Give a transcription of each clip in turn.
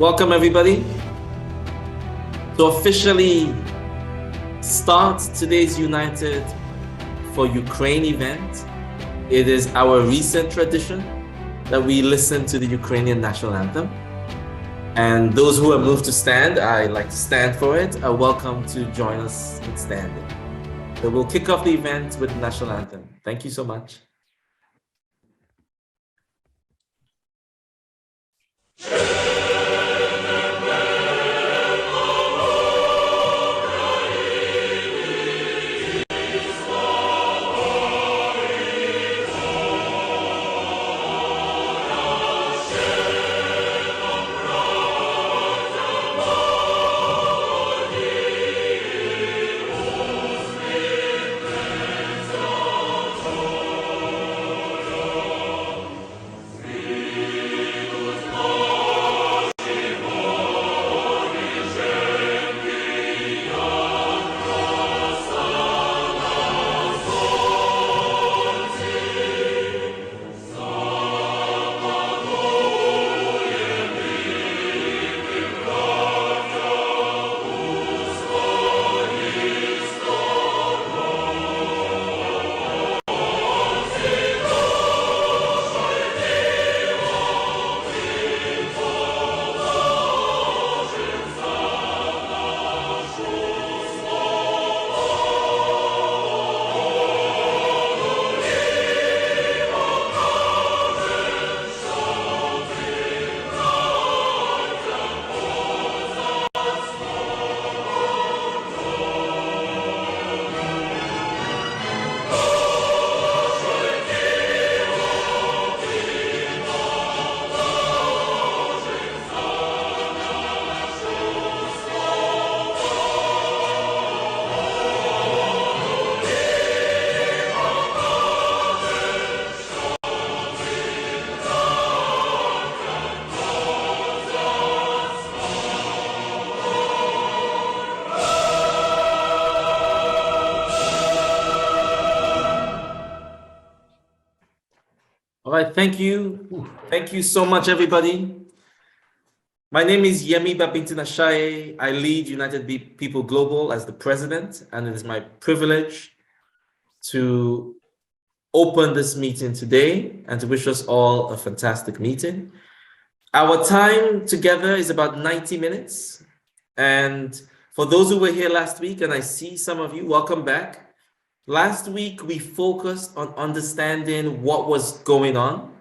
Welcome, everybody. To officially start today's United for Ukraine event, it is our recent tradition that we listen to the Ukrainian national anthem. And those who are moved to stand, I like to stand for it, are welcome to join us in standing. So we'll kick off the event with the national anthem. Thank you so much. All right, thank you. Thank you so much, everybody. My name is Yemi Babintinashaye. I lead United People Global as the president, and it is my privilege to open this meeting today and to wish us all a fantastic meeting. Our time together is about 90 minutes. And for those who were here last week, and I see some of you, welcome back. Last week, we focused on understanding what was going on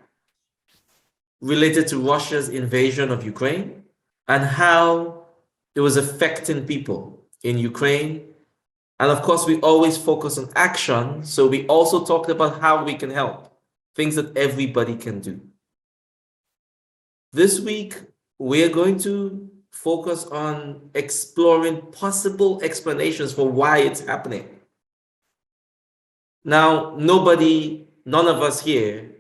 related to Russia's invasion of Ukraine and how it was affecting people in Ukraine. And of course, we always focus on action. So we also talked about how we can help, things that everybody can do. This week, we're going to focus on exploring possible explanations for why it's happening. Now, none of us here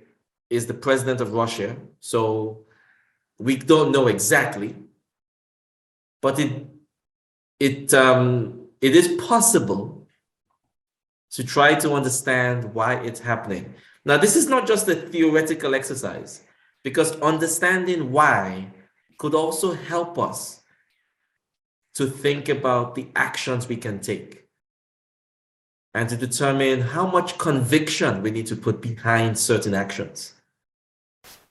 is the president of Russia, so we don't know exactly, but it is possible to try to understand why it's happening. Now, this is not just a theoretical exercise, because understanding why could also help us to think about the actions we can take and to determine how much conviction we need to put behind certain actions.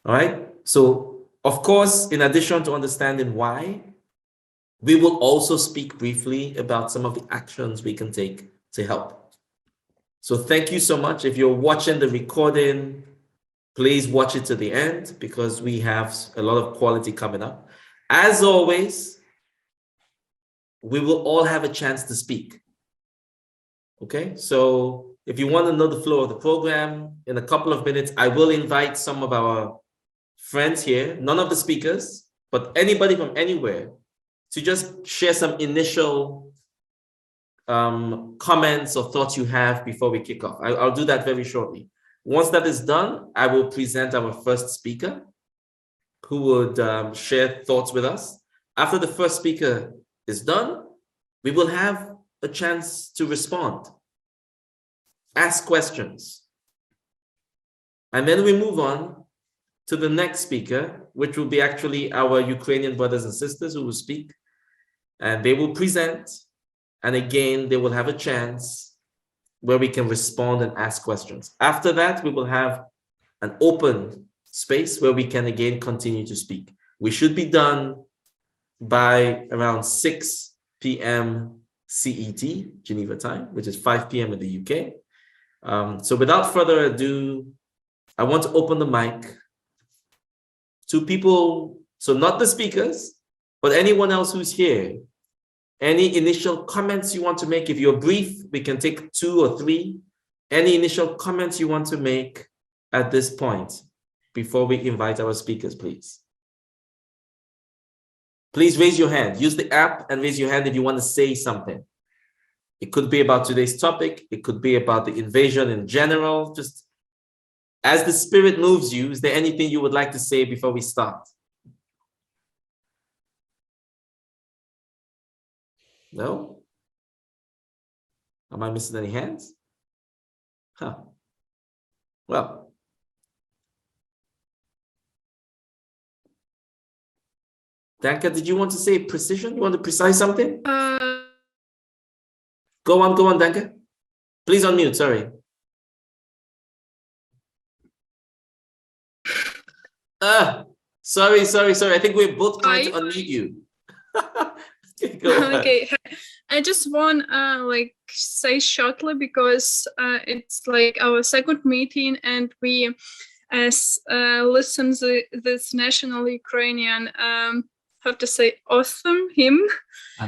All right? So, of course, in addition to understanding why, we will also speak briefly about some of the actions we can take to help. So thank you so much. If you're watching the recording, please watch it to the end because we have a lot of quality coming up. As always, we will all have a chance to speak. Okay, so if you want to know the flow of the program, in a couple of minutes, I will invite some of our friends here, none of the speakers, but anybody from anywhere, to just share some initial comments or thoughts you have before we kick off. I'll do that very shortly. Once that is done, I will present our first speaker who would share thoughts with us. After the first speaker is done, we will have a chance to respond, ask questions, and then we move on to the next speaker, which will be actually our Ukrainian brothers and sisters who will speak, and they will present. And again, they will have a chance where we can respond and ask questions. After that, we will have an open space where we can again continue to speak. We should be done by around 6 p.m. CET, Geneva time, which is 5 p.m. in the UK. So without further ado, I want to open the mic to people, so not the speakers, but anyone else who's here. Any initial comments you want to make? If you're brief, we can take 2 or 3. Any initial comments you want to make at this point before we invite our speakers, please? Please raise your hand. Use the app and raise your hand if you want to say something. It could be about today's topic. It could be about the invasion in general. Just as the Spirit moves you, is there anything you would like to say before we start? No? Am I missing any hands? Huh. Well. Danka, did you want to say precision? You want to precise something? Go on, Danka. Please unmute, sorry. Sorry. I think we're both trying to unmute you. Okay, I just want say shortly because it's like our second meeting and we listen to this national Ukrainian have to say awesome hymn,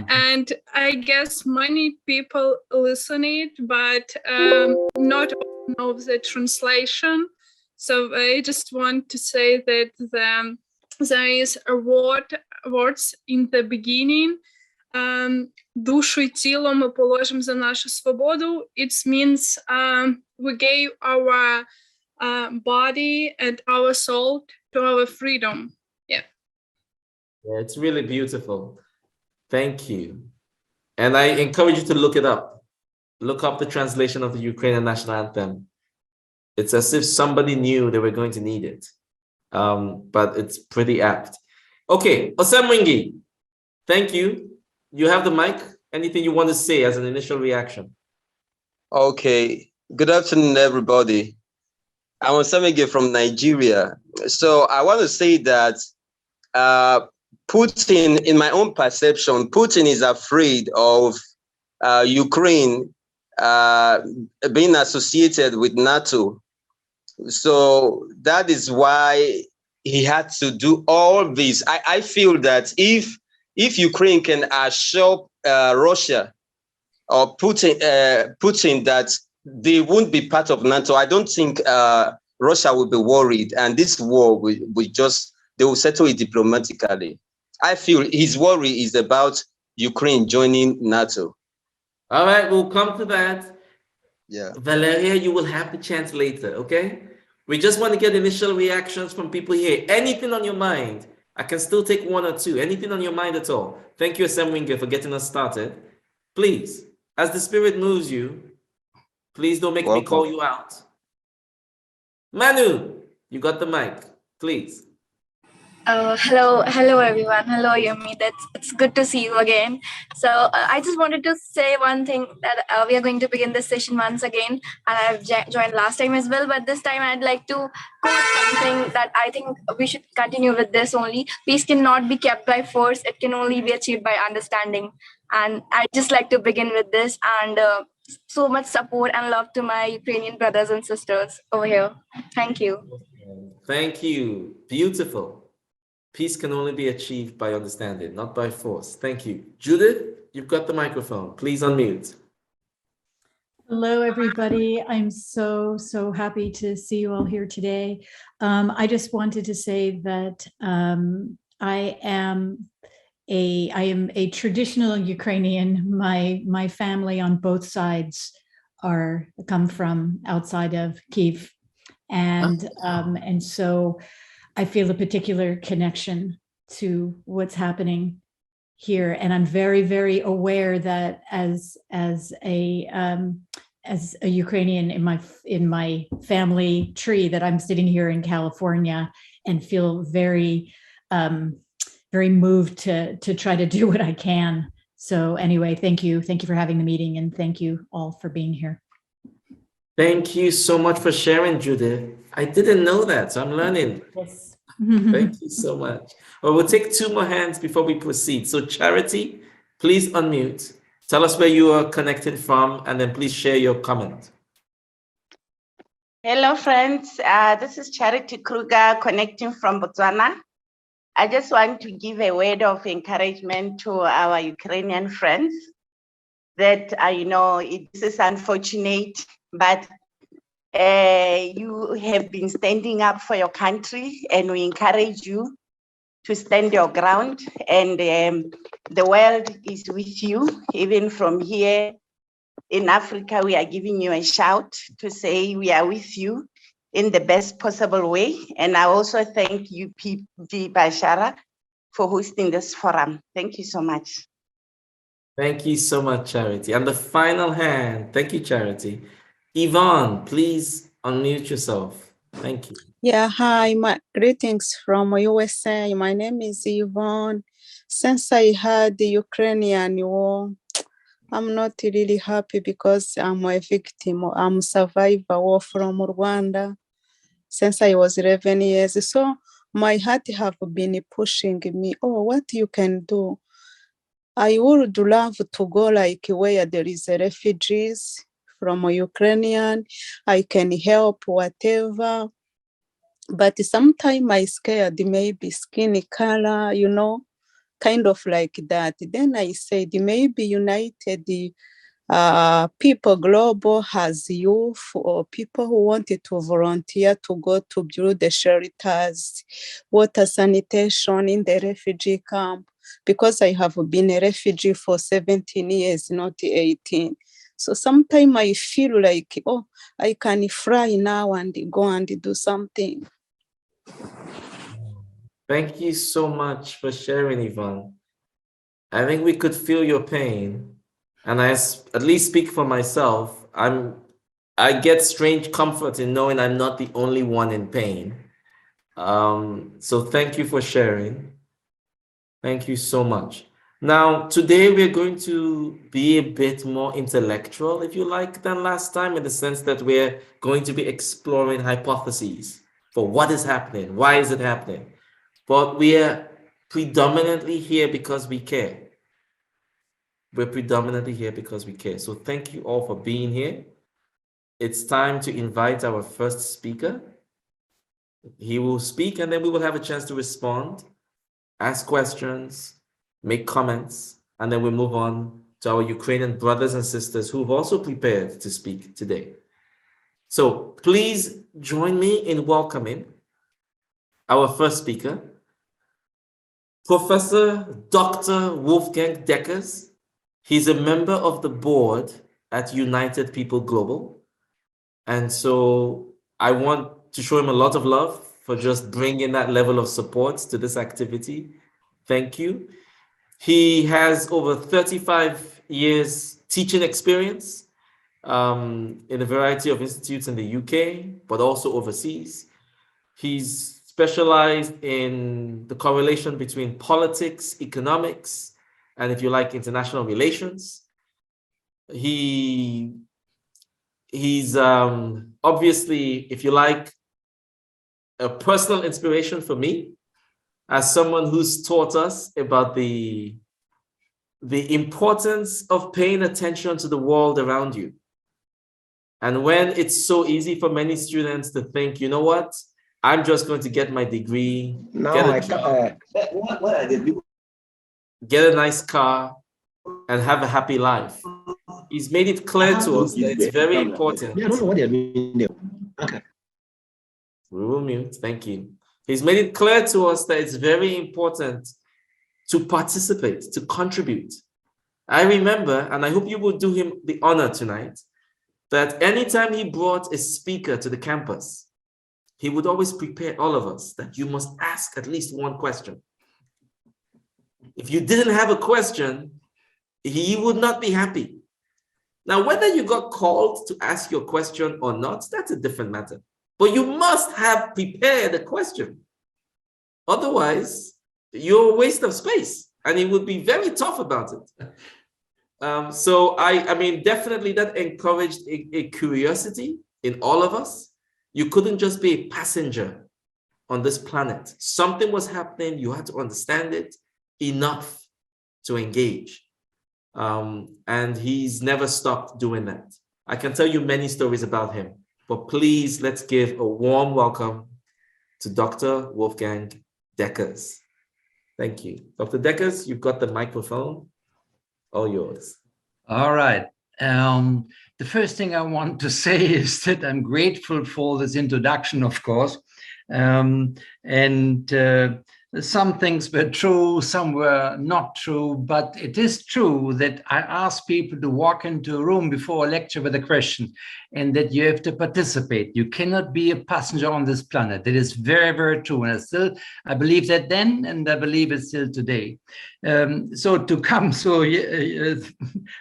and I guess many people listen it, but not all know the translation. So I just want to say that there is a words in the beginning. Душу і тіло ми положимо за нашу свободу. It means we gave our body and our soul to our freedom. Yeah, it's really beautiful. Thank you. And I encourage you to look it up. Look up the translation of the Ukrainian national anthem. It's as if somebody knew they were going to need it. But it's pretty apt. Okay, Osemwingi, thank you. You have the mic. Anything you want to say as an initial reaction? Okay. Good afternoon, everybody. I'm Osemwingi from Nigeria. So I want to say that Putin, in my own perception, Putin is afraid of Ukraine being associated with NATO. So that is why he had to do all this. I feel that if Ukraine can assure Russia or Putin that they won't be part of NATO, I don't think Russia will be worried, and this war they will settle it diplomatically. I feel his worry is about Ukraine joining NATO. All right, we'll come to that. Yeah. Valeria, you will have the chance later, okay? We just want to get initial reactions from people here. Anything on your mind? I can still take 1 or 2. Anything on your mind at all? Thank you, Osemwingi, for getting us started. Please, as the Spirit moves you, please don't make me call you out. Manu, you got the mic, please. Hello everyone. Hello Yumi. It's good to see you again. So I just wanted to say one thing that we are going to begin this session once again, and I've joined last time as well, but this time I'd like to quote something that I think we should continue with this only. Peace cannot be kept by force. It can only be achieved by understanding. And I'd just like to begin with this, and so much support and love to my Ukrainian brothers and sisters over here. Thank you. Thank you. Beautiful. Peace can only be achieved by understanding, not by force. Thank you. Judith, you've got the microphone. Please unmute. Hello, everybody. I'm so happy to see you all here today. I just wanted to say that I am a traditional Ukrainian. My family on both sides come from outside of Kyiv, and so I feel a particular connection to what's happening here, and I'm very, very aware that as a as a Ukrainian in my family tree that I'm sitting here in California and feel very, very moved to try to do what I can. So anyway, thank you for having the meeting, and thank you all for being here. Thank you so much for sharing, Judith. I didn't know that, so I'm learning. Yes. Thank you so much. Well, we'll take 2 more hands before we proceed. So Charity, please unmute. Tell us where you are connected from, and then please share your comment. Hello, friends. This is Charity Kruger connecting from Botswana. I just want to give a word of encouragement to our Ukrainian friends that this is unfortunate, but you have been standing up for your country, and we encourage you to stand your ground, and the world is with you. Even from here in Africa, we are giving you a shout to say we are with you in the best possible way. And I also thank you, PB Bashara, for hosting this forum. Thank you so much. Thank you so much, Charity. And the final hand, thank you, Charity. Yvonne, please unmute yourself. Thank you. Yeah, hi, my greetings from USA. My name is Yvonne. Since I heard the Ukrainian war, I'm not really happy because I'm a victim. I'm a survivor war from Rwanda since I was 11 years. So my heart have been pushing me, oh, what you can do. I would love to go like where there is refugees from Ukrainian. I can help whatever. But sometimes I scared maybe skin color, kind of like that. Then I said maybe United People Global has youth or people who wanted to volunteer to go to build the shelters, water sanitation in the refugee camp, because I have been a refugee for 17 years, not 18. So sometimes I feel like, oh, I can fly now and go and do something. Thank you so much for sharing, Yvonne. I think we could feel your pain. And I at least speak for myself. I get strange comfort in knowing I'm not the only one in pain. So thank you for sharing. Thank you so much. Now, today we're going to be a bit more intellectual, if you like, than last time, in the sense that we're going to be exploring hypotheses for what is happening, why is it happening. But we are predominantly here because we care. We're predominantly here because we care. So thank you all for being here. It's time to invite our first speaker. He will speak, and then we will have a chance to respond, ask questions, make comments, and then we'll move on to our Ukrainian brothers and sisters who've also prepared to speak today. So please join me in welcoming our first speaker, Professor Dr. Wolfgang Deckers. He's a member of the board at United People Global. And so I want to show him a lot of love for just bringing that level of support to this activity. Thank you. He has over 35 years teaching experience in a variety of institutes in the UK, but also overseas. He's specialized in the correlation between politics, economics, and if you like, international relations. He's obviously, if you like, a personal inspiration for me as someone who's taught us about the importance of paying attention to the world around you. And when it's so easy for many students to think, you know what, I'm just going to get my degree, get a nice car, and have a happy life. He's made it clear to us that it's very important. I don't know what they're doing there. Okay. We will mute. Thank you. He's made it clear to us that it's very important to participate, to contribute. I remember, and I hope you will do him the honor tonight, that anytime he brought a speaker to the campus, he would always prepare all of us that you must ask at least one question. If you didn't have a question, he would not be happy. Now, whether you got called to ask your question or not, that's a different matter. But you must have prepared a question. Otherwise, you're a waste of space, and it would be very tough about it. So I mean, definitely that encouraged a curiosity in all of us. You couldn't just be a passenger on this planet. Something was happening. You had to understand it enough to engage. And he's never stopped doing that. I can tell you many stories about him, but please, let's give a warm welcome to Dr. Wolfgang Deckers. Thank you. Dr. Deckers, you've got the microphone. All yours. All right. The first thing I want to say is that I'm grateful for this introduction, of course. Some things were true, some were not true, but it is true that I ask people to walk into a room before a lecture with a question, and that you have to participate. You cannot be a passenger on this planet. That is very, very true. And I believe that then, and I believe it still today. So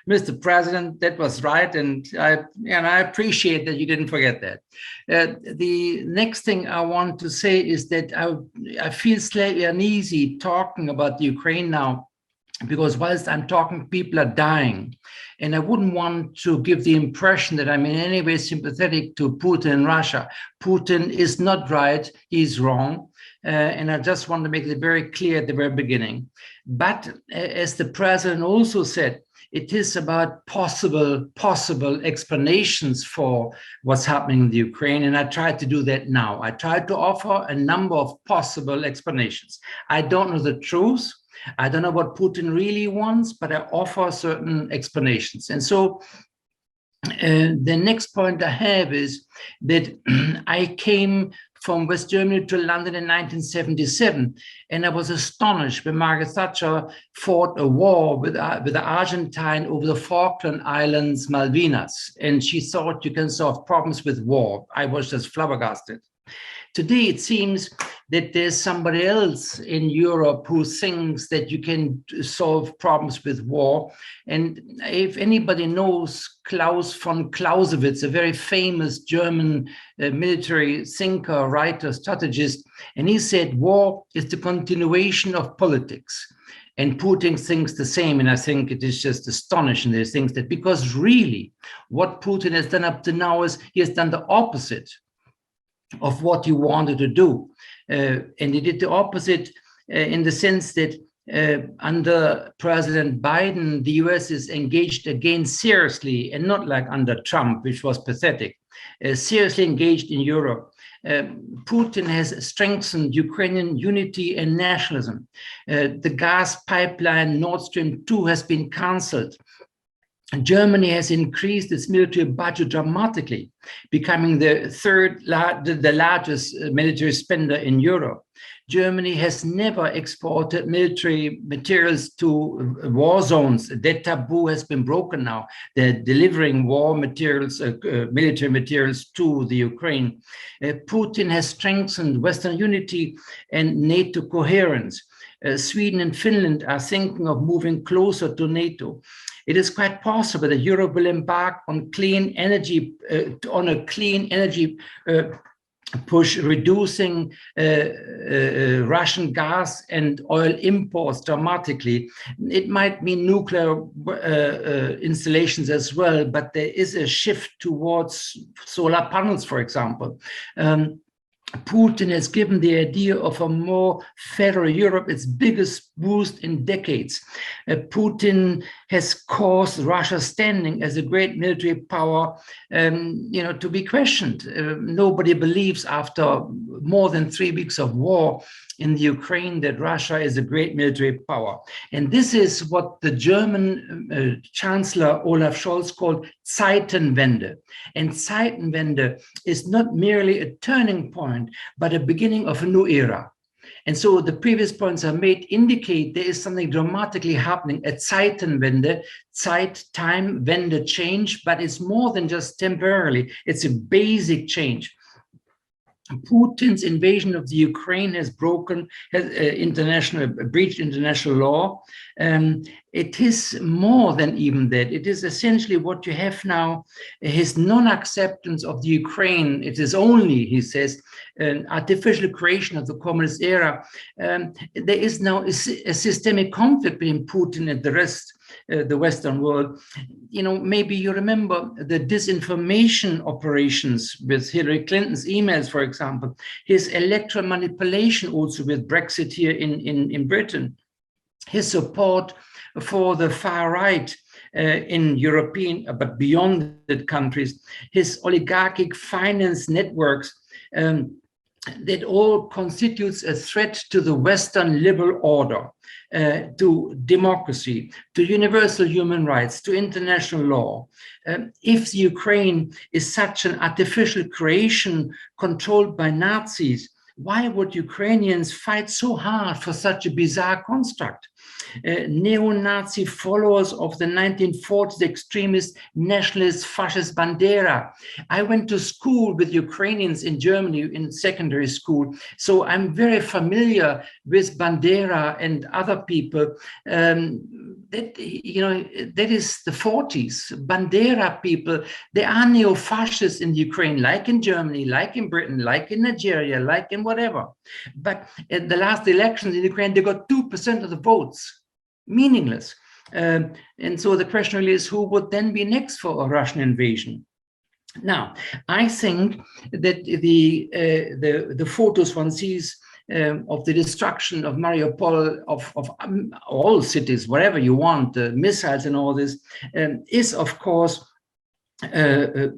Mr. President, that was right, and I appreciate that you didn't forget that. The next thing I want to say is that I feel slightly uneasy talking about the Ukraine now, because whilst I'm talking, people are dying. And I wouldn't want to give the impression that I'm in any way sympathetic to Putin and Russia. Putin is not right, he's wrong. And I just want to make it very clear at the very beginning. But as the president also said, it is about possible explanations for what's happening in the Ukraine. And I tried to do that now. I tried to offer a number of possible explanations. I don't know the truth. I don't know what Putin really wants, but I offer certain explanations. And so the next point I have is that I came from West Germany to London in 1977, and I was astonished when Margaret Thatcher fought a war with the Argentine over the Falkland Islands, Malvinas, and she thought you can solve problems with war. I was just flabbergasted. Today, it seems that there's somebody else in Europe who thinks that you can solve problems with war. And if anybody knows Klaus von Clausewitz, a very famous German military thinker, writer, strategist, and he said, war is the continuation of politics. And Putin thinks the same, and I think it is just astonishing that he thinks that, because really what Putin has done up to now is he has done the opposite of what he wanted to do. And he did the opposite in the sense that under President Biden, the US is engaged again seriously, and not like under Trump, which was pathetic, seriously engaged in Europe. Putin has strengthened Ukrainian unity and nationalism. The gas pipeline Nord Stream 2 has been cancelled. Germany has increased its military budget dramatically, becoming the largest military spender in Europe. Germany has never exported military materials to war zones. That taboo has been broken now. They're delivering war materials, military materials to the Ukraine. Putin has strengthened Western unity and NATO coherence. Sweden and Finland are thinking of moving closer to NATO. It is quite possible that Europe will embark on clean energy, push, reducing Russian gas and oil imports dramatically. It might mean nuclear installations as well, but there is a shift towards solar panels, for example. Putin has given the idea of a more federal Europe its biggest boost in decades. Putin has caused Russia's standing as a great military power, to be questioned. Nobody believes after more than 3 weeks of war in the Ukraine that Russia is a great military power. And this is what the German Chancellor Olaf Scholz called Zeitenwende. And Zeitenwende is not merely a turning point, but a beginning of a new era. And so the previous points I made indicate there is something dramatically happening at Zeitenwende, Zeit, time, Wende, change, but it's more than just temporarily, it's a basic change. Putin's invasion of the Ukraine has breached international law. It is more than even that. It is essentially what you have now, his non-acceptance of the Ukraine. It is only, he says, an artificial creation of the communist era. There is now a systemic conflict between Putin and the rest, the Western world. You know, maybe you remember the disinformation operations with Hillary Clinton's emails, for example, his electoral manipulation also with Brexit here in Britain, his support for the far right in European, but beyond the countries, his oligarchic finance networks, that all constitutes a threat to the Western liberal order, to democracy, to universal human rights, to international law. If the Ukraine is such an artificial creation controlled by Nazis, why would Ukrainians fight so hard for such a bizarre construct? Neo-Nazi followers of the 1940s extremist nationalist fascist Bandera. I went to school with Ukrainians in Germany in secondary school, so I'm very familiar with Bandera and other people. That, you know, that is the 40s. Bandera people, they are neo-fascists in Ukraine, like in Germany, like in Britain, like in Nigeria, like in whatever. But at the last elections in Ukraine, they got 2% of the votes. Meaningless. And so the question really is, who would then be next for a Russian invasion? Now, I think that the photos one sees of the destruction of Mariupol, of all cities, whatever you want, missiles and all this, is of course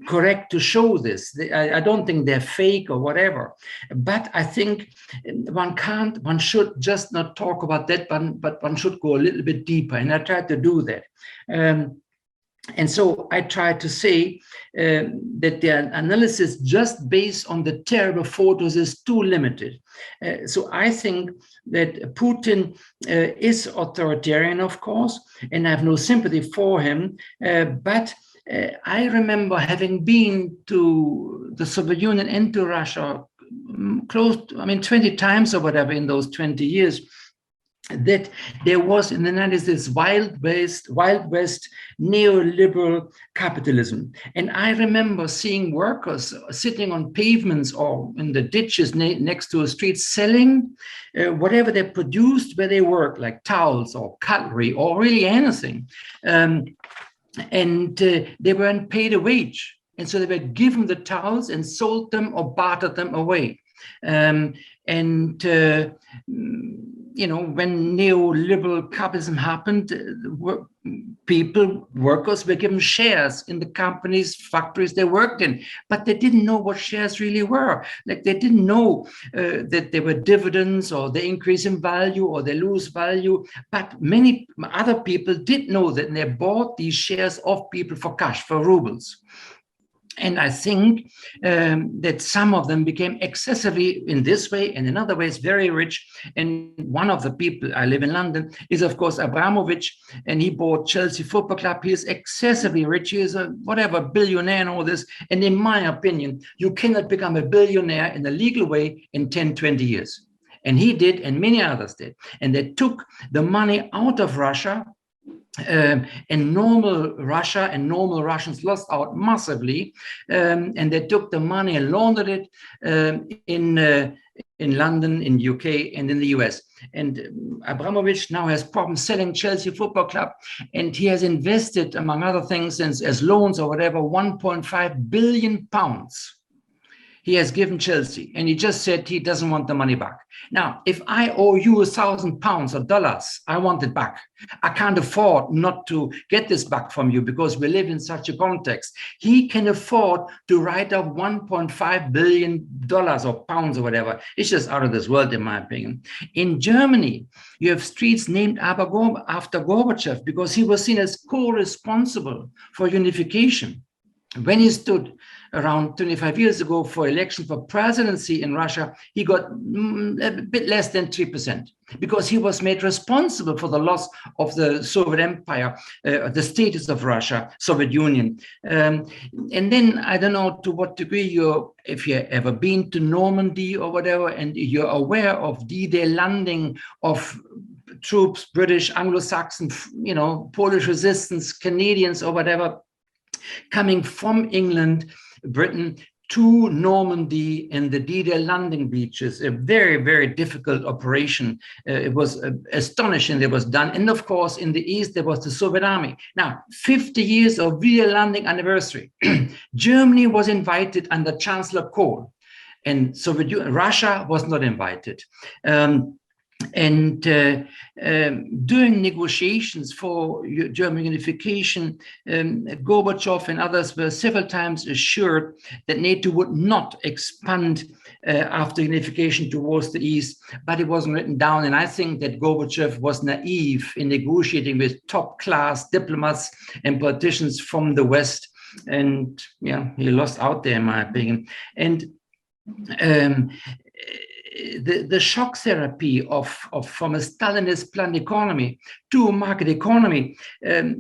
correct to show this. I don't think they're fake or whatever, but I think one should just not talk about that, but one should go a little bit deeper, and I tried to do that. And so I tried to say that the analysis just based on the terrible photos is too limited. So I think that Putin is authoritarian, of course, and I have no sympathy for him, but I remember having been to the Soviet Union and to Russia close to, 20 times or whatever in those 20 years, that there was in the 90s this Wild West neoliberal capitalism. And I remember seeing workers sitting on pavements or in the ditches next to a street selling whatever they produced where they worked, like towels or cutlery or really anything. And they weren't paid a wage. And so they were given the towels and sold them or bartered them away. You know, when neoliberal capitalism happened, workers were given shares in the companies, factories they worked in, but they didn't know what shares really were. Like they didn't know that there were dividends or they increase in value or they lose value. But many other people did know that, and they bought these shares of people for cash, for rubles. And I think that some of them became excessively, in this way and in other ways, very rich. And one of the people, I live in London, is of course Abramovich, and he bought Chelsea Football Club. He is excessively rich. He is a billionaire and all this. And in my opinion, you cannot become a billionaire in a legal way in 10, 20 years. And he did, and many others did. And they took the money out of Russia. And normal Russia and normal Russians lost out massively, and they took the money and laundered it in London, in UK, and in the US. And Abramovich now has problems selling Chelsea Football Club, and he has invested, among other things, as loans or whatever, 1.5 billion pounds. He has given Chelsea, and he just said he doesn't want the money back. Now, if I owe you £1,000 or dollars, I want it back. I can't afford not to get this back from you because we live in such a context. He can afford to write off $1.5 billion or pounds or whatever. It's just out of this world, in my opinion. In Germany, you have streets named after Gorbachev because he was seen as co-responsible for unification. when he stood around 25 years ago for election for presidency in Russia, he got a bit less than 3%, because he was made responsible for the loss of the Soviet Empire, the status of Russia, Soviet Union. And then I don't know to what degree if you've ever been to Normandy or whatever, and you're aware of D-Day landing of troops, British, Anglo-Saxon, Polish resistance, Canadians or whatever, coming from England, Britain, to Normandy and the D-Day landing beaches, a very, very difficult operation. It was astonishing that was done. And of course, in the East, there was the Soviet Army. Now, 50 years of D-Day landing anniversary. Germany was invited under Chancellor Kohl, and Russia was not invited. During negotiations for German unification, Gorbachev and others were several times assured that NATO would not expand after unification towards the East, but it wasn't written down. And I think that Gorbachev was naive in negotiating with top-class diplomats and politicians from the West. And he lost out there, in my opinion. And the shock therapy from a Stalinist planned economy to a market economy, the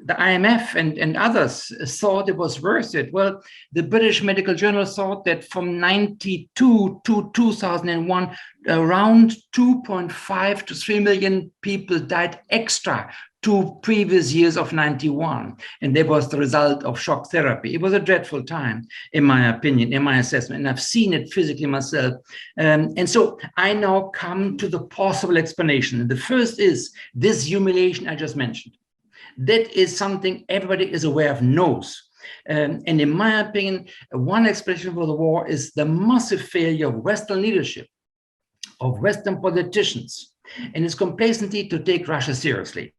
IMF and others thought it was worth it. Well, the British Medical Journal thought that from 92 to 2001, around 2.5 to 3 million people died extra to previous years of 91. And that was the result of shock therapy. It was a dreadful time, in my opinion, in my assessment, and I've seen it physically myself. And so I now come to the possible explanation. The first is this humiliation I just mentioned. That is something everybody is aware of, knows. And in my opinion, one explanation for the war is the massive failure of Western leadership, of Western politicians, and its complacency to take Russia seriously.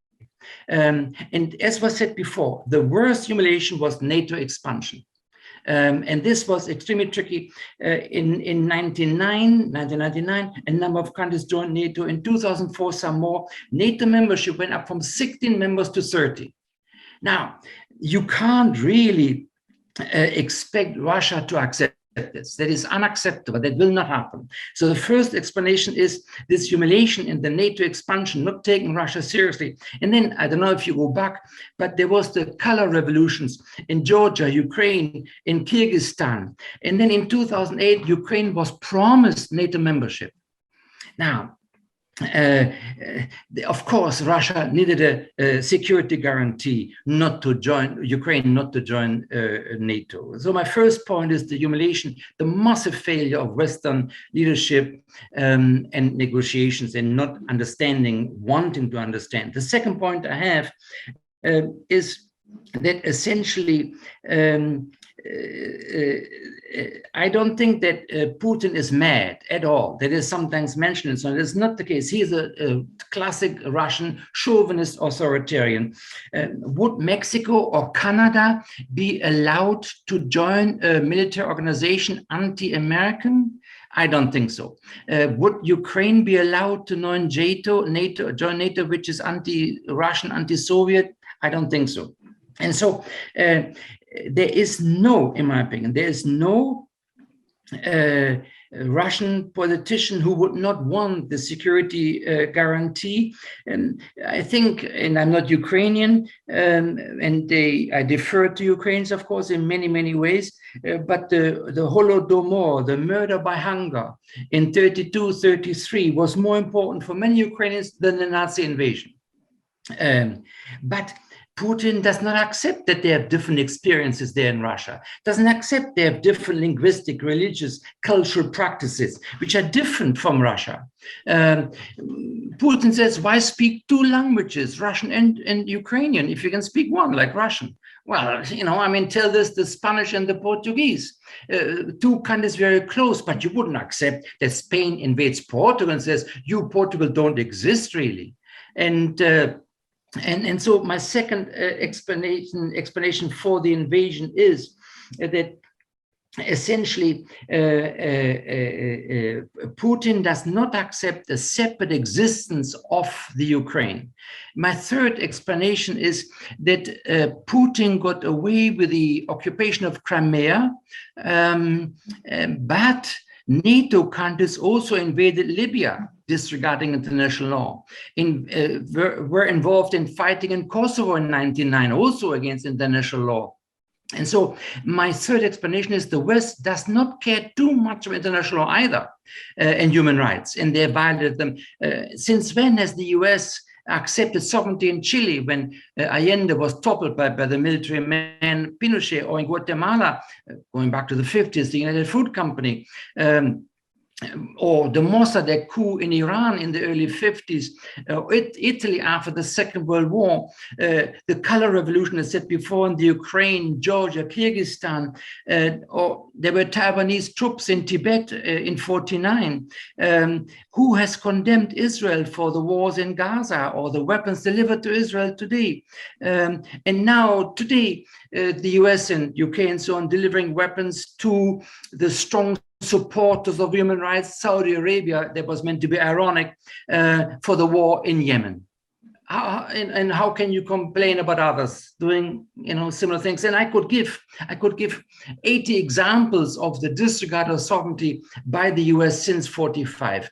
And as was said before, the worst humiliation was NATO expansion. And this was extremely tricky. In 1999, a number of countries joined NATO. In 2004, some more. NATO membership went up from 16 members to 30. Now, you can't really expect Russia to accept this. That is unacceptable. That will not happen. So the first explanation is this humiliation in the NATO expansion, not taking Russia seriously. And then, I don't know if you go back, but there was the color revolutions in Georgia, Ukraine, in Kyrgyzstan. And then in 2008, Ukraine was promised NATO membership. Now, of course, Russia needed a security guarantee not to join Ukraine, not to join NATO. So my first point is the humiliation, the massive failure of Western leadership and negotiations and not understanding, wanting to understand. The second point I have is that essentially I don't think that Putin is mad at all. That is sometimes mentioned, so it's not the case. He is a classic Russian chauvinist authoritarian. Would Mexico or Canada be allowed to join a military organization anti-American? I don't think so. Would Ukraine be allowed to join NATO, which is anti-Russian, anti-Soviet? I don't think so. And so there is no, in my opinion, there is no Russian politician who would not want the security guarantee. And I think, and I'm not Ukrainian, and I defer to Ukrainians, of course, in many, many ways, but the Holodomor, the murder by hunger in 32, 33 was more important for many Ukrainians than the Nazi invasion. But Putin does not accept that they have different experiences there in Russia, doesn't accept they have different linguistic, religious, cultural practices, which are different from Russia. Putin says, why speak two languages, Russian and Ukrainian, if you can speak one, like Russian? Well, tell this the Spanish and the Portuguese. Two countries very close, but you wouldn't accept that Spain invades Portugal and says, you, Portugal, don't exist really. And so my second explanation for the invasion is that essentially, Putin does not accept a separate existence of the Ukraine. My third explanation is that Putin got away with the occupation of Crimea, but NATO countries also invaded Libya, disregarding international law, were involved in fighting in Kosovo in 1999, also against international law. And so my third explanation is the West does not care too much about international law either, and human rights, and they violated them. Since when has the US accepted sovereignty in Chile when Allende was toppled by the military man Pinochet, or in Guatemala, going back to the 50s, the United Fruit Company, or the Mossadegh coup in Iran in the early 50s, Italy after the Second World War, the color revolution, as said before, in the Ukraine, Georgia, Kyrgyzstan, or there were Taiwanese troops in Tibet in 49. Who has condemned Israel for the wars in Gaza or the weapons delivered to Israel today? And now today, the US and UK and so on delivering weapons to the strong supporters of human rights, Saudi Arabia, that was meant to be ironic, for the war in Yemen. And how can you complain about others doing, similar things? And I could give 80 examples of the disregard of sovereignty by the US since 45.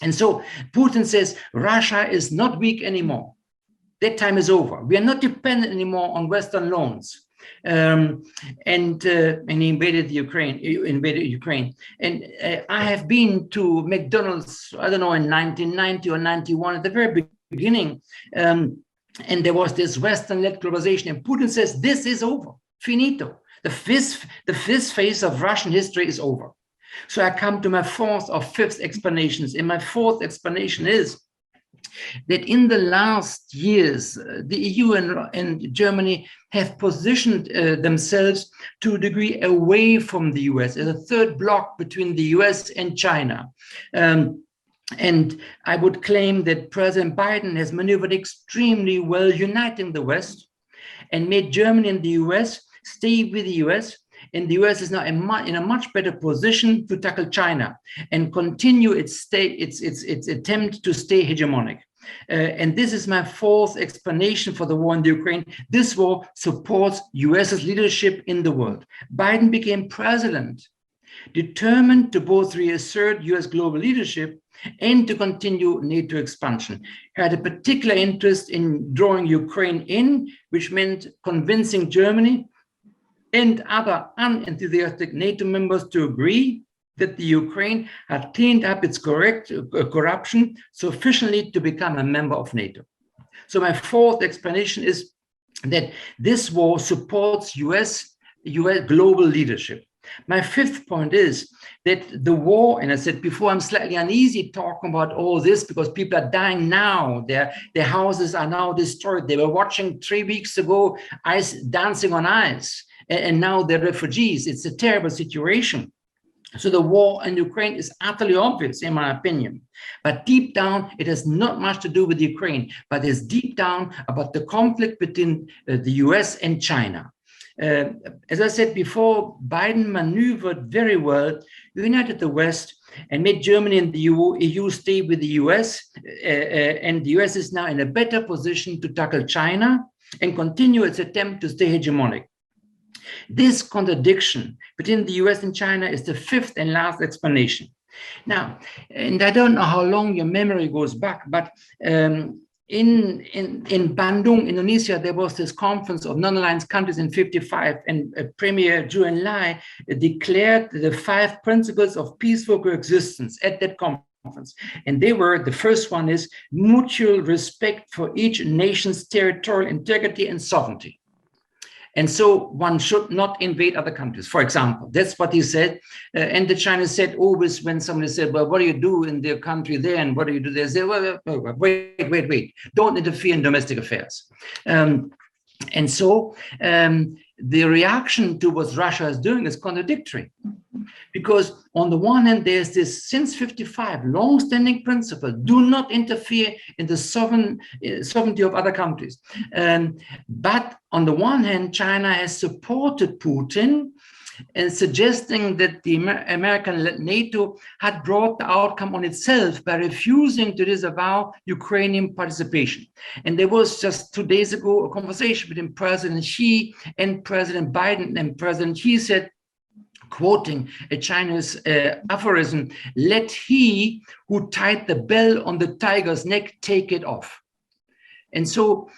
And so Putin says Russia is not weak anymore. That time is over. We are not dependent anymore on Western loans. And he invaded Ukraine. And I have been to McDonald's, I don't know, in 1990 or 91 at the very beginning. And there was this Western-led globalization. And Putin says, this is over, finito. The fifth phase of Russian history is over. So I come to my fourth or fifth explanations. And my fourth explanation is that in the last years, the EU and Germany have positioned themselves to a degree away from the US as a third bloc between the US and China. And I would claim that President Biden has maneuvered extremely well, uniting the West, and made Germany and the US stay with the US. And the US is now in a much better position to tackle China and continue its attempt to stay hegemonic. And this is my fourth explanation for the war in the Ukraine. This war supports US's leadership in the world. Biden became president, determined to both reassert US global leadership and to continue NATO expansion. He had a particular interest in drawing Ukraine in, which meant convincing Germany and other unenthusiastic NATO members to agree that the Ukraine had cleaned up its corruption sufficiently to become a member of NATO. So my fourth explanation is that this war supports US global leadership. My fifth point is that the war, and I said before, I'm slightly uneasy talking about all this because people are dying now. Their houses are now destroyed. They were watching 3 weeks ago Dancing on Ice, and now they're refugees. It's a terrible situation. So the war in Ukraine is utterly obvious, in my opinion. But deep down, it has not much to do with Ukraine, but it's deep down about the conflict between the US and China. As I said before, Biden maneuvered very well, united the West, and made Germany and the EU stay with the US. And the US is now in a better position to tackle China and continue its attempt to stay hegemonic. This contradiction between the US and China is the fifth and last explanation. Now, and I don't know how long your memory goes back, but in Bandung, Indonesia, there was this conference of non-aligned countries in 55, and Premier Zhou Enlai declared the 5 principles of peaceful coexistence at that conference. And they were, the first one is mutual respect for each nation's territorial integrity and sovereignty. And so one should not invade other countries, for example. That's what he said. And the Chinese said always when somebody said, well, what do you do in their country there? And what do you do there? They say, well, wait. Don't interfere in domestic affairs. And so the reaction to what Russia is doing is contradictory. Because on the one hand, there's this, since 55, long-standing principle, do not interfere in the sovereignty of other countries. But on the one hand, China has supported Putin and suggesting that the American NATO had brought the outcome on itself by refusing to disavow Ukrainian participation. And there was just 2 days ago a conversation between President Xi and President Biden, and President Xi said, quoting a Chinese aphorism, "Let he who tied the bell on the tiger's neck take it off." And so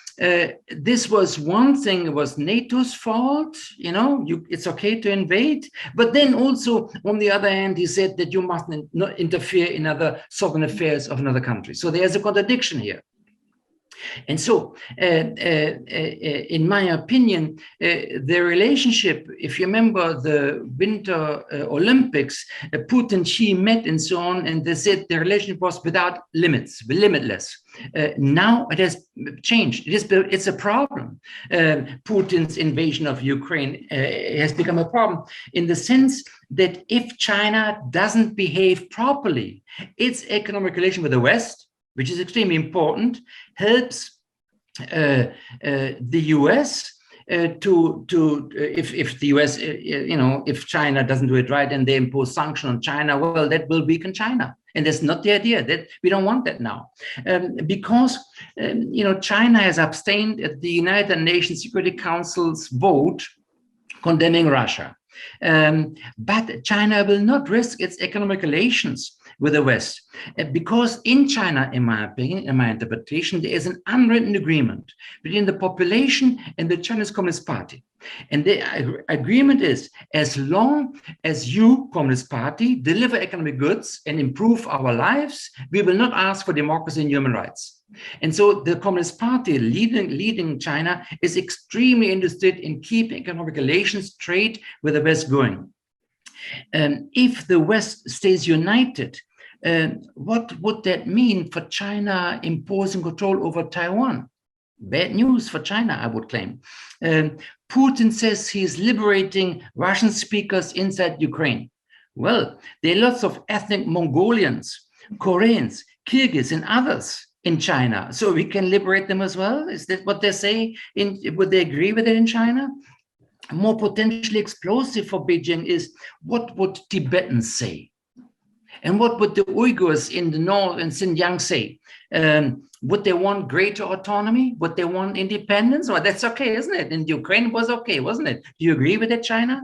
this was one thing. It was NATO's fault, it's okay to invade. But then also, on the other hand, he said that you must not interfere in other sovereign affairs of another country. So there's a contradiction here. And so, in my opinion, the relationship, if you remember the Winter Olympics, Putin, Xi met and so on, and they said the relationship was without limits, limitless. Now it has changed. It's a problem. Putin's invasion of Ukraine has become a problem in the sense that if China doesn't behave properly, its economic relation with the West, which is extremely important, helps the US if the US, if China doesn't do it right and they impose sanctions on China, well, that will weaken China. And that's not the idea. That we don't want that now, because China has abstained at the United Nations Security Council's vote condemning Russia. But China will not risk its economic relations with the West, because in China, in my opinion, in my interpretation, there is an unwritten agreement between the population and the Chinese Communist Party. And the agreement is, as long as you, Communist Party, deliver economic goods and improve our lives, we will not ask for democracy and human rights. And so the Communist Party leading China is extremely interested in keeping economic relations, trade with the West going. If the West stays united, what would that mean for China imposing control over Taiwan? Bad news for China, I would claim. Putin says he's liberating Russian speakers inside Ukraine. Well, there are lots of ethnic Mongolians, Koreans, Kyrgyz, and others in China. So we can liberate them as well? Is that what they say? Would they agree with it in China? More potentially explosive for Beijing is, what would Tibetans say? And what would the Uyghurs in the north and Xinjiang say? Would they want greater autonomy? Would they want independence? Well, that's okay, isn't it? And Ukraine was okay, wasn't it? Do you agree with that, China?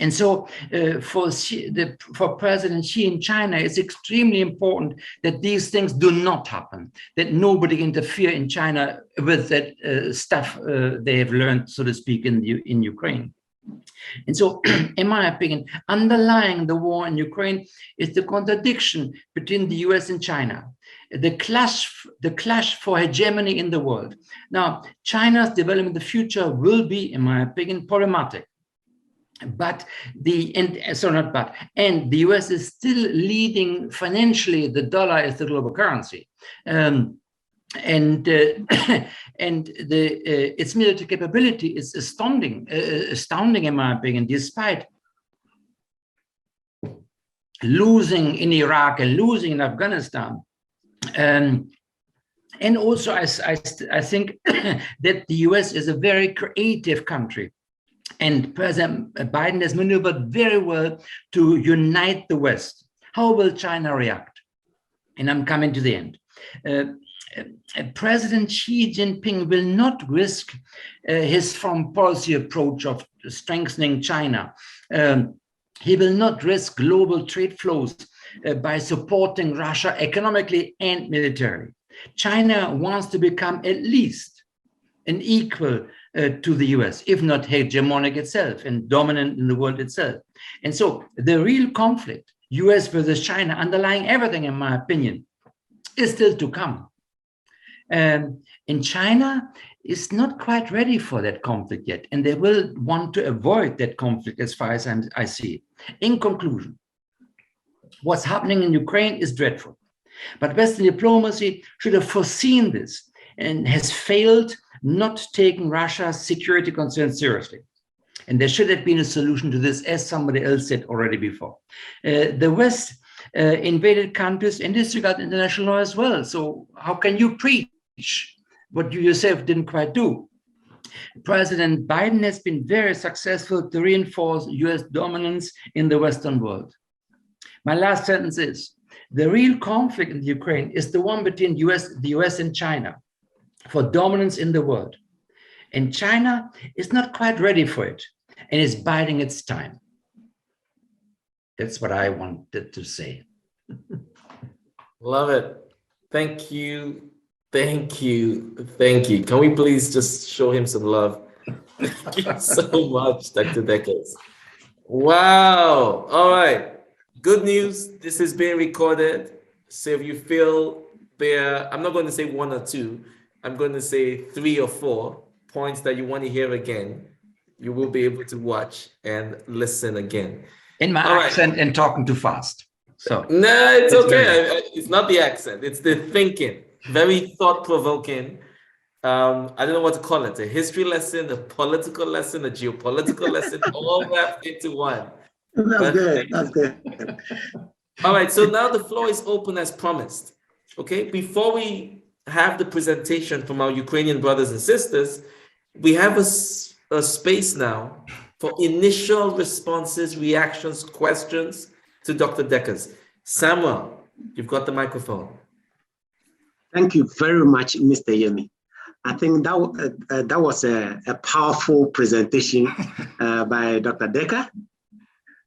And so for President Xi in China, it's extremely important that these things do not happen, that nobody interfere in China with that stuff they have learned, so to speak, in Ukraine. And so, in my opinion, underlying the war in Ukraine is the contradiction between the US and China, the clash for hegemony in the world. Now, China's development in the future will be, in my opinion, problematic. But the US is still leading financially. The dollar is the global currency. Its military capability is astounding in my opinion, despite losing in Iraq and losing in Afghanistan. And also, I think that the US is a very creative country. And President Biden has maneuvered very well to unite the West. How will China react? And I'm coming to the end. President Xi Jinping will not risk his foreign policy approach of strengthening China. He will not risk global trade flows by supporting Russia economically and militarily. China wants to become at least an equal to the US, if not hegemonic itself and dominant in the world itself. And so the real conflict, US versus China, underlying everything, in my opinion, is still to come. And China is not quite ready for that conflict yet, and they will want to avoid that conflict as far as I see it. In conclusion, what's happening in Ukraine is dreadful, but Western diplomacy should have foreseen this and has failed not taking Russia's security concerns seriously. And there should have been a solution to this, as somebody else said already before. The West invaded countries and disregard international law as well. So how can you preach what you yourself didn't quite do? President Biden has been very successful to reinforce US dominance in the Western world. My last sentence is, the real conflict in Ukraine is the one between the US and China for dominance in the world. And China is not quite ready for it and is biding its time. That's what I wanted to say. Love it. Thank you. Thank you. Thank you. Can we please just show him some love? Thank you so much, Dr. Deckers. Wow. All right. Good news. This is being recorded. So if you feel there, I'm not going to say one or two, I'm going to say 3 or 4 points that you want to hear again. You will be able to watch and listen again. In my accent and talking too fast. So no, it's okay. It's not the accent. It's the thinking. Very thought-provoking. I don't know what to call it. A history lesson, a political lesson, a geopolitical lesson, all wrapped into one. That's good. That's good. All right. So now the floor is open as promised. Okay. Before we have the presentation from our Ukrainian brothers and sisters, we have a space now for initial responses, reactions, questions to Dr. Deckers. Samuel, you've got the microphone. Thank you very much, Mr. Yemi. I think that was a powerful presentation by Dr. Decker.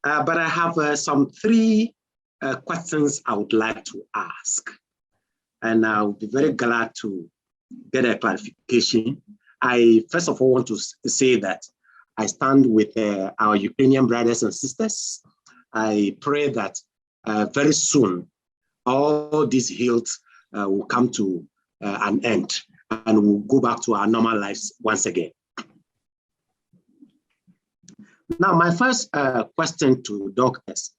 But I have some 3 questions I would like to ask. And I'll be very glad to get a clarification. I first of all want to say that I stand with our Ukrainian brothers and sisters. I pray that very soon all these hills will come to an end and we'll go back to our normal lives once again. Now, my first question to doctors,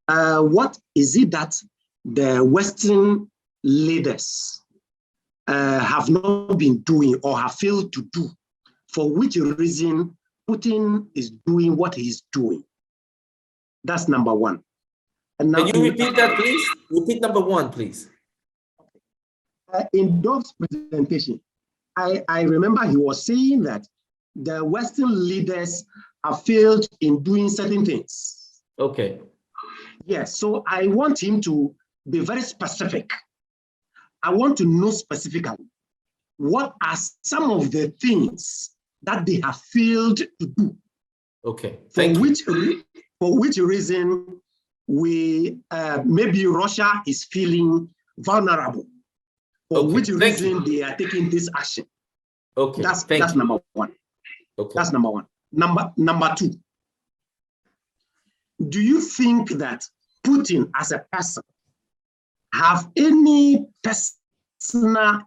what is it that the Western leaders have not been doing or have failed to do, for which reason Putin is doing what he's doing? That's number one. And now, can you repeat that, please? Repeat number 1, please. In Dove's presentation, I remember he was saying that the Western leaders have failed in doing certain things. Okay. Yes, so I want him to be very specific. I want to know specifically what are some of the things that they have failed to do. Okay. For which reason maybe Russia is feeling vulnerable. For which reason they are taking this action. Okay. That's number 1. Okay. That's number 1. Number 2. Do you think that Putin as a person have any personal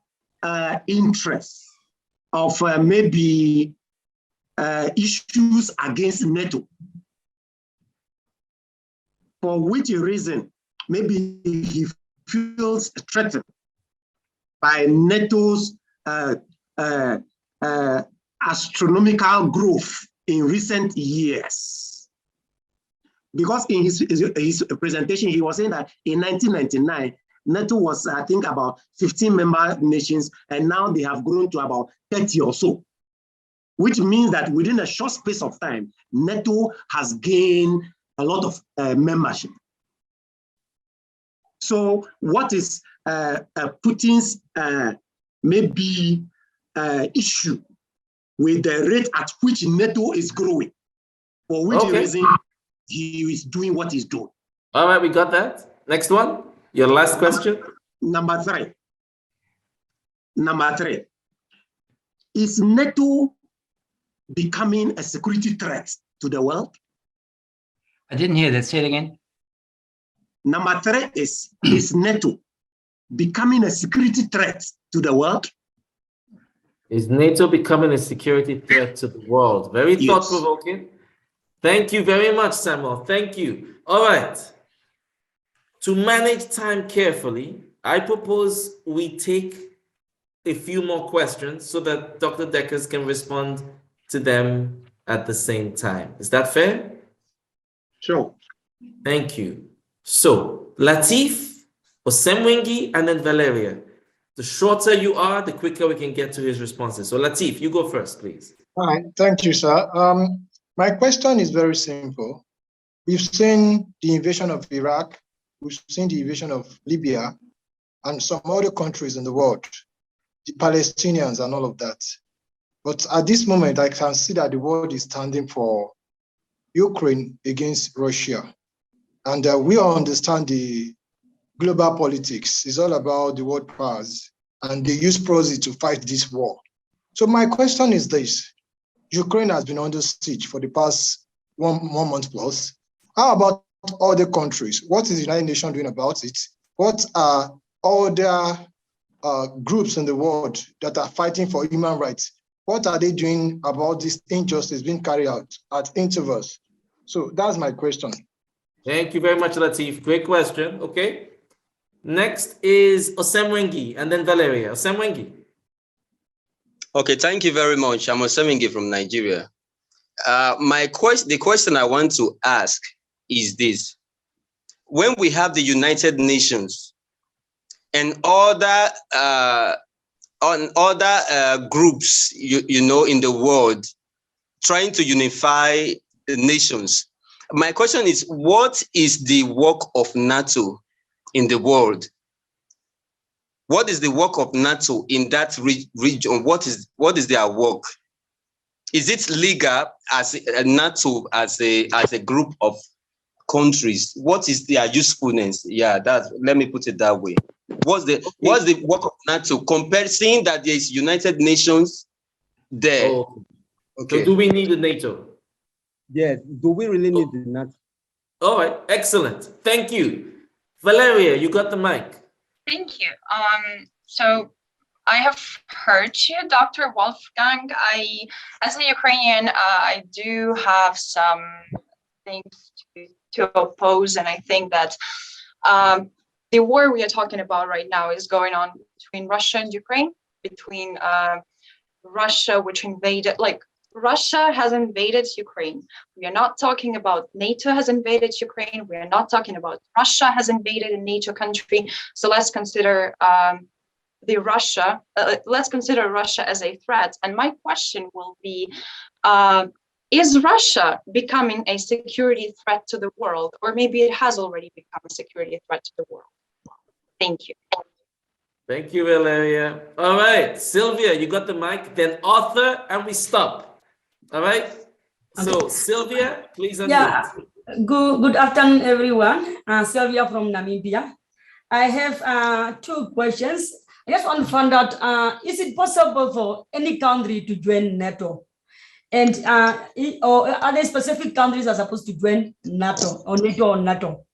interest of maybe issues against NATO? For which reason maybe he feels threatened by NATO's astronomical growth in recent years? Because in his presentation, he was saying that in 1999, NATO was, I think, about 15 member nations, and now they have grown to about 30 or so, which means that within a short space of time, NATO has gained a lot of membership. So what is Putin's maybe issue with the rate at which NATO is growing? For which reason he is doing what he's doing? All right, we got that. Next one, your last question. Number 3. Is NATO becoming a security threat to the world? I didn't hear that. Say it again. Number 3 is NATO becoming a security threat to the world? Is NATO becoming a security threat to the world? Very thought-provoking. Thank you very much, Samuel. Thank you. All right. To manage time carefully, I propose we take a few more questions so that Dr. Deckers can respond to them at the same time. Is that fair? Sure. Thank you. So, Latif, Osemwingi, and then Valeria. The shorter you are, the quicker we can get to his responses. So Latif, you go first, please. All right, thank you, sir. My question is very simple. We've seen the invasion of Iraq, we've seen the invasion of Libya, and some other countries in the world, the Palestinians and all of that. But at this moment, I can see that the world is standing for Ukraine against Russia. And we all understand the global politics. It's all about the world powers, and they use proxy to fight this war. So my question is this. Ukraine has been under siege for the past one month plus. How about other countries? What is the United Nations doing about it? What are other groups in the world that are fighting for human rights? What are they doing about this injustice being carried out at intervals? So that's my question. Thank you very much, Latif. Great question. Okay. Next is Osemwengi and then Valeria. Osemwengi. Okay, thank you very much. I'm Osemwengi from Nigeria. The question I want to ask is this. When we have the United Nations and other groups, you know, in the world trying to unify the nations, my question is, what is the work of NATO in the world? What is the work of NATO in that region? What is their work? Is it legal as NATO as a group of countries? What is their usefulness? Yeah, let me put it that way. What's the work of NATO compared, seeing that there is United Nations there? Oh. Okay. So do we need a NATO? Yes. Do we really need the NATO? All right. Excellent. Thank you. Valeria, you got the mic. Thank you. So I have heard you, Dr. Wolfgang. As a Ukrainian, I do have some things to oppose, and I think that the war we are talking about right now is going on between Russia and Ukraine, between Russia, which invaded, Russia has invaded Ukraine. We are not talking about NATO has invaded Ukraine. We are not talking about Russia has invaded a NATO country. So let's consider let's consider Russia as a threat. And my question will be, is Russia becoming a security threat to the world? Or maybe it has already become a security threat to the world? Thank you. Thank you, Valeria. All right, Sylvia, you got the mic, then Arthur, and we stop. All right. So Sylvia, please unmute. Yeah. Good afternoon, everyone. Sylvia from Namibia. I have 2 questions. I just want to find out, is it possible for any country to join NATO? And or are there specific countries that are supposed to join NATO or NATO?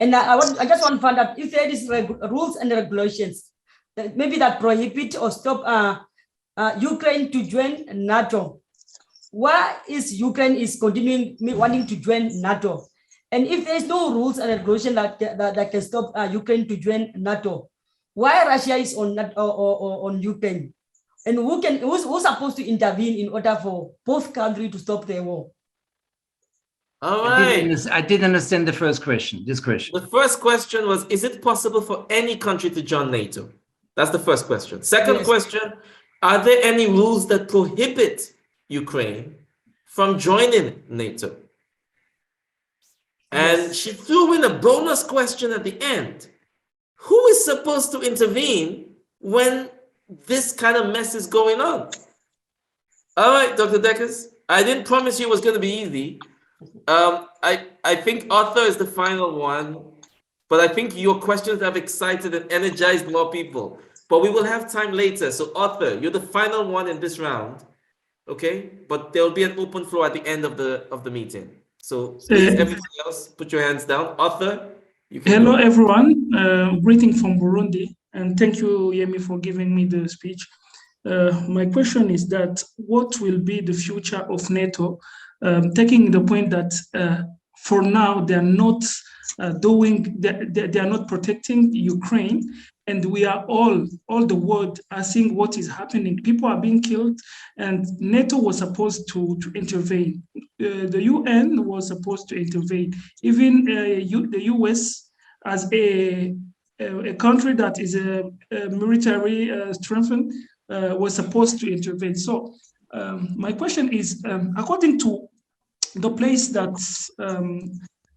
And I just want to find out if there is rules and regulations that maybe that prohibit or stop Ukraine to join NATO. Why is Ukraine is continuing wanting to join NATO? And if there is no rules and regulation that can stop Ukraine to join NATO, why Russia is on Ukraine? And who's supposed to intervene in order for both countries to stop their war? All right. I didn't understand the first question. This question. The first question was, is it possible for any country to join NATO? That's the first question. Second question, are there any rules that prohibit Ukraine from joining NATO? And she threw in a bonus question at the end. Who is supposed to intervene when this kind of mess is going on? All right, Dr. Deckers, I didn't promise you it was going to be easy. I think Arthur is the final one, but I think your questions have excited and energized more people. But we will have time later. So Arthur, you're the final one in this round. Okay, but there will be an open floor at the end of the meeting. So please, everybody else, put your hands down. Arthur, you can. Hello, everyone. Greeting from Burundi, and thank you, Yemi, for giving me the speech. My question is that what will be the future of NATO, taking the point that for now they are not they are not protecting Ukraine, and we are all the world are seeing what is happening. People are being killed, and NATO was supposed to intervene. The UN was supposed to intervene. Even the US as a a country that is a military strengthened was supposed to intervene. So my question is, according to the place that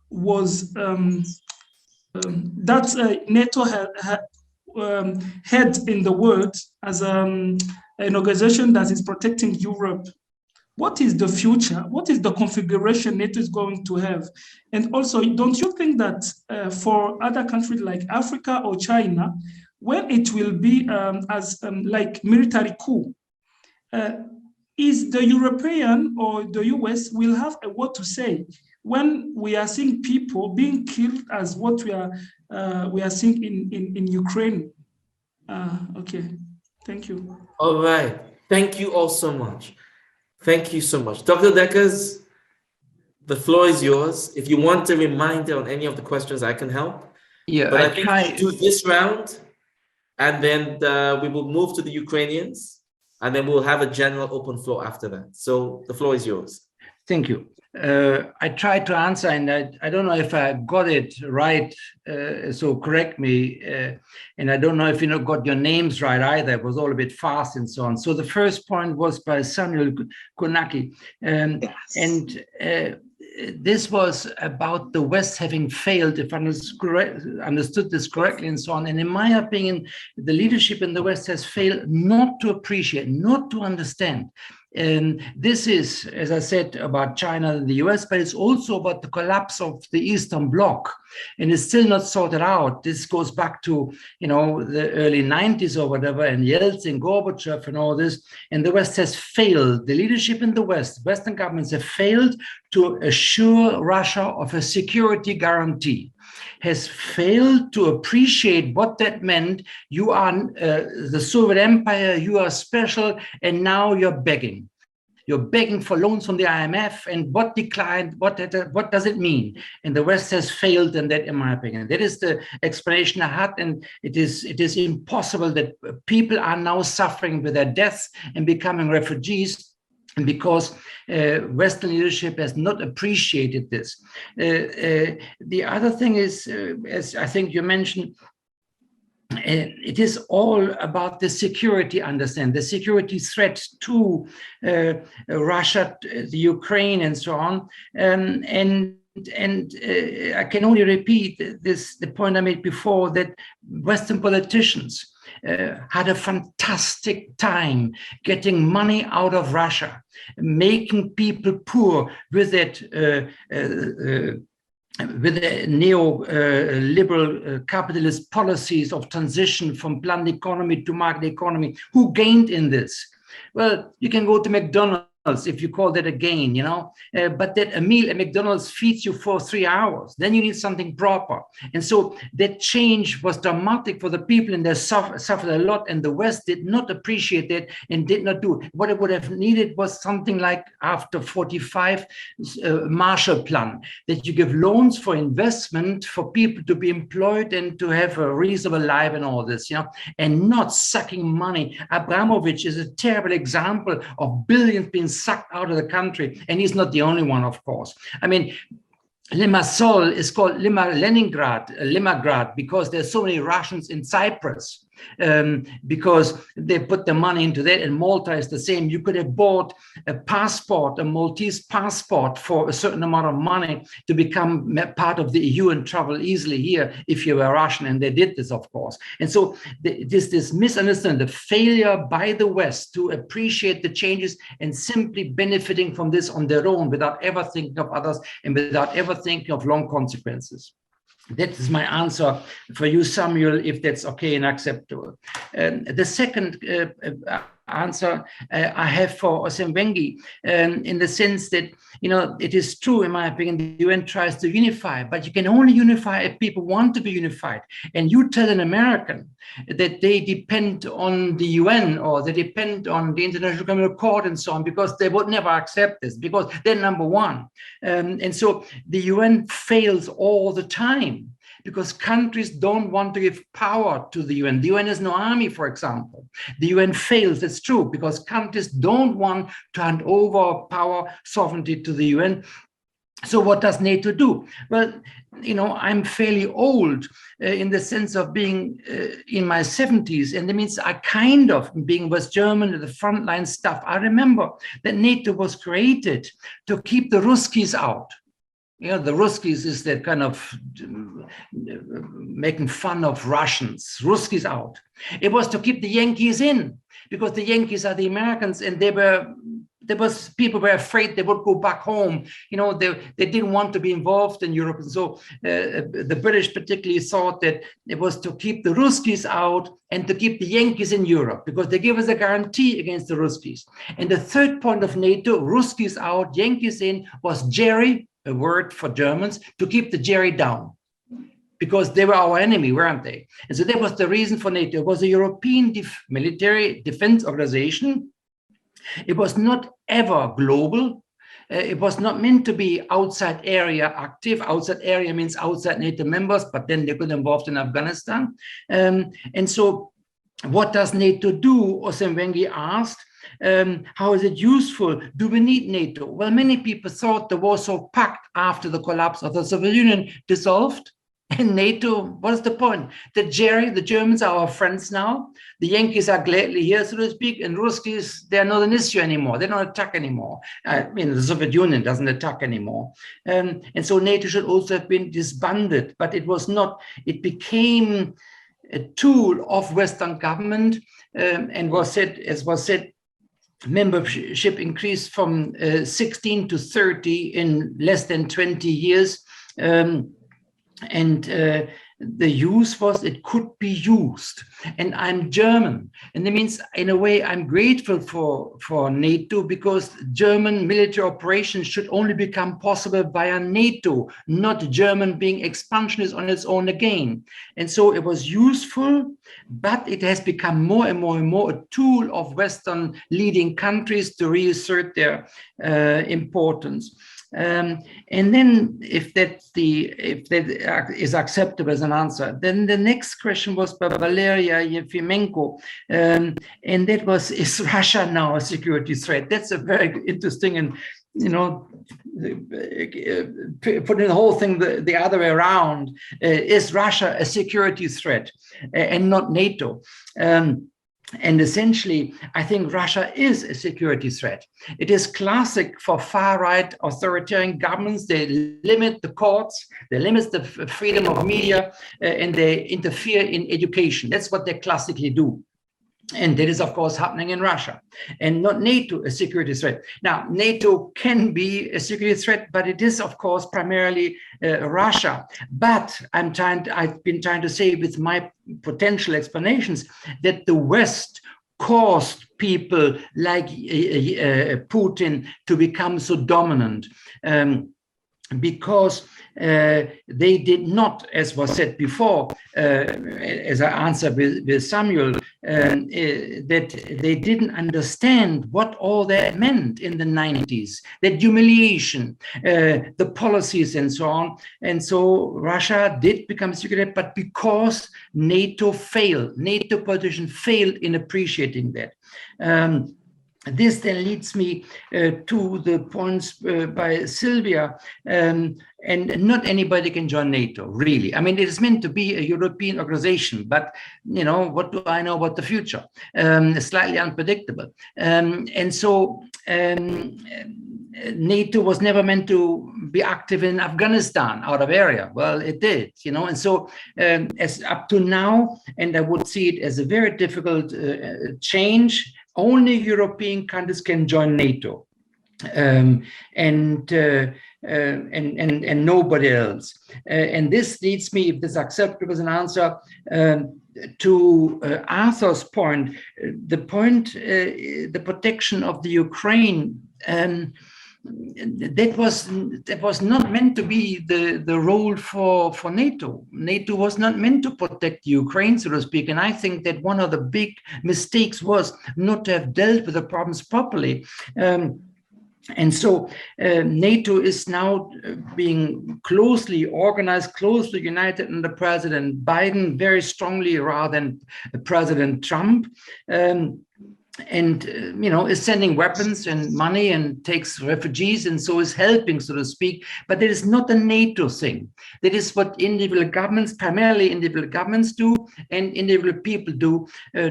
was that NATO had in the world as an organization that is protecting Europe, what is the future? What is the configuration NATO is going to have? And also, don't you think that for other countries like Africa or China, when it will be as like military coup, is the European or the US will have a word to say when we are seeing people being killed as what we are seeing in Ukraine? Okay, thank you. All right, thank you all so much. Thank you so much. Dr. Deckers, the floor is yours. If you want a reminder on any of the questions, I can help. Yeah, but I think we'll do this round, and then we will move to the Ukrainians, and then we'll have a general open floor after that. So the floor is yours. Thank you. I tried to answer, and I don't know if I got it right, so correct me. And I don't know if you got your names right either. It was all a bit fast and so on. So the first point was by Samuel Konaki. This was about the West having failed, if I understood this correctly and so on. And in my opinion, the leadership in the West has failed not to appreciate, not to understand. And this is, as I said, about China and the US, but it's also about the collapse of the Eastern Bloc. And it's still not sorted out. This goes back to, the early 90s or whatever, and Yeltsin, Gorbachev and all this. And the West has failed. The leadership in the West, Western governments have failed to assure Russia of a security guarantee, has failed to appreciate what that meant. You are the Soviet Empire, you are special, and now you're begging. You're begging for loans from the IMF, and what declined, what does it mean? And the West has failed in that, in my opinion. That is the explanation I had, and it is impossible that people are now suffering with their deaths and becoming refugees, and because Western leadership has not appreciated this. The other thing is, as I think you mentioned, it is all about the security, understand, the security threat to Russia, the Ukraine, and so on. And I can only repeat the point I made before, that Western politicians had a fantastic time getting money out of Russia, making people poor with that with the neoliberal capitalist policies of transition from planned economy to market economy. Who gained in this? Well, you can go to McDonald's if you call that a gain, but that a meal at McDonald's feeds you for 3 hours. Then you need something proper. And so that change was dramatic for the people, and they suffered a lot. And the West did not appreciate that and did not do it. What it would have needed was something like after 45 Marshall Plan, that you give loans for investment for people to be employed and to have a reasonable life and all this, and not sucking money. Abramovich is a terrible example of billions being sucked out of the country, and he's not the only one, of course. I mean, Limassol is called Limagrad, because there's so many Russians in Cyprus, because they put the money into that, and Malta is the same. You could have bought a passport, a Maltese passport, for a certain amount of money to become part of the EU and travel easily here if you were Russian, and they did this, of course. And so this misunderstanding, the failure by the West to appreciate the changes and simply benefiting from this on their own without ever thinking of others and without ever thinking of long consequences. That is my answer for you, Samuel, if that's okay and acceptable. The second answer I have for Osemwengi, in the sense that, it is true, in my opinion, the UN tries to unify, but you can only unify if people want to be unified. And you tell an American that they depend on the UN or they depend on the International Criminal Court and so on, because they would never accept this, because they're number one. And so the UN fails all the time, because countries don't want to give power to the UN. The UN has no army, for example. The UN fails, it's true, because countries don't want to hand over power, sovereignty to the UN. So what does NATO do? Well, you know, I'm fairly old in the sense of being in my 70s, and that means I kind of, being West German and the frontline stuff, I remember that NATO was created to keep the Ruskies out. You know, the Ruskies is that kind of making fun of Russians, Ruskies out. It was to keep the Yankees in, because the Yankees are the Americans, and people were afraid they would go back home. You know, they didn't want to be involved in Europe. And so the British particularly thought that it was to keep the Ruskies out and to keep the Yankees in Europe, because they give us a guarantee against the Ruskies. And the third point of NATO, Ruskies out, Yankees in, was Jerry, a word for Germans, to keep the Jerry down, because they were our enemy, weren't they? And so that was the reason for NATO. It was a European military defense organization. It was not ever global. It was not meant to be outside area active. Outside area means outside NATO members, but then they got involved in Afghanistan. And so what does NATO do? Osenwengi asked, how is it useful? Do we need NATO? Well, many people thought the Warsaw Pact after the collapse of the Soviet Union dissolved. And NATO, what is the point? The Germans are our friends now. The Yankees are gladly here, so to speak, and Ruskies, they're not an issue anymore. They don't attack anymore. I mean, the Soviet Union doesn't attack anymore. And so NATO should also have been disbanded, but it was not. It became a tool of Western government and was said, as was said, membership increased from 16 to 30 in less than 20 years. The use was, it could be used. And I'm German. And that means, in a way, I'm grateful for NATO, because German military operations should only become possible via NATO, not German being expansionist on its own again. And so it was useful, but it has become more and more and more a tool of Western leading countries to reassert their importance. And then if that is acceptable as an answer, then the next question was by Valeria Yefimenko, and that was, is Russia now a security threat? That's a very interesting, and you know, putting the whole thing the other way around, is Russia a security threat and not NATO? And essentially, I think Russia is a security threat. It is classic for far-right authoritarian governments. They limit the courts, they limit the freedom of media, and they interfere in education. That's what they classically do. And that is, of course, happening in Russia, and not NATO a security threat. Now, NATO can be a security threat, but it is, of course, primarily Russia. But I've been trying to say with my potential explanations that the West caused people like Putin to become so dominant, because they did not, as was said before, as I answered with Samuel, that they didn't understand what all that meant in the 90s, that humiliation, the policies and so on. And so Russia did become secret, but because NATO failed, NATO politicians failed in appreciating that. This then leads me to the points by Sylvia, and not anybody can join NATO, really. I mean, it is meant to be a European organization, but, you know, what do I know about the future? Slightly unpredictable. And so NATO was never meant to be active in Afghanistan, out of area. Well, it did, you know, and so as up to now, and I would see it as a very difficult change, only European countries can join NATO, and nobody else. And this leads me, if this is acceptable as an answer, to Arthur's point, the protection of the Ukraine. That was not meant to be the role for NATO. NATO was not meant to protect Ukraine, so to speak. And I think that one of the big mistakes was not to have dealt with the problems properly. And so NATO is now being closely organized, closely united under President Biden, very strongly rather than President Trump. is sending weapons and money and takes refugees and so is helping, so to speak. But that is not a NATO thing. That is what individual governments, primarily individual governments do, and individual people do,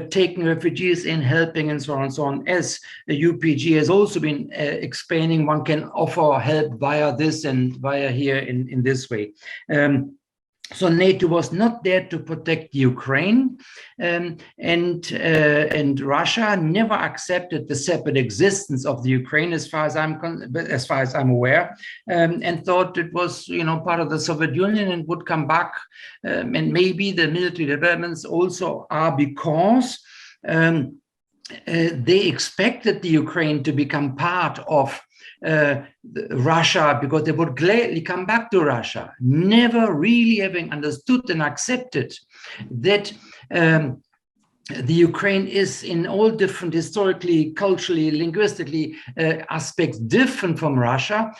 taking refugees in, helping, and so on and so on. As the UPG has also been explaining, one can offer help via this and via here in this way. So NATO was not there to protect Ukraine, and Russia never accepted the separate existence of the Ukraine, as far as I'm aware, and thought it was, part of the Soviet Union and would come back. And maybe the military developments also are because they expected the Ukraine to become part of Russia, because they would gladly come back to Russia, never really having understood and accepted that the Ukraine is in all different historically, culturally, linguistically aspects different from Russia.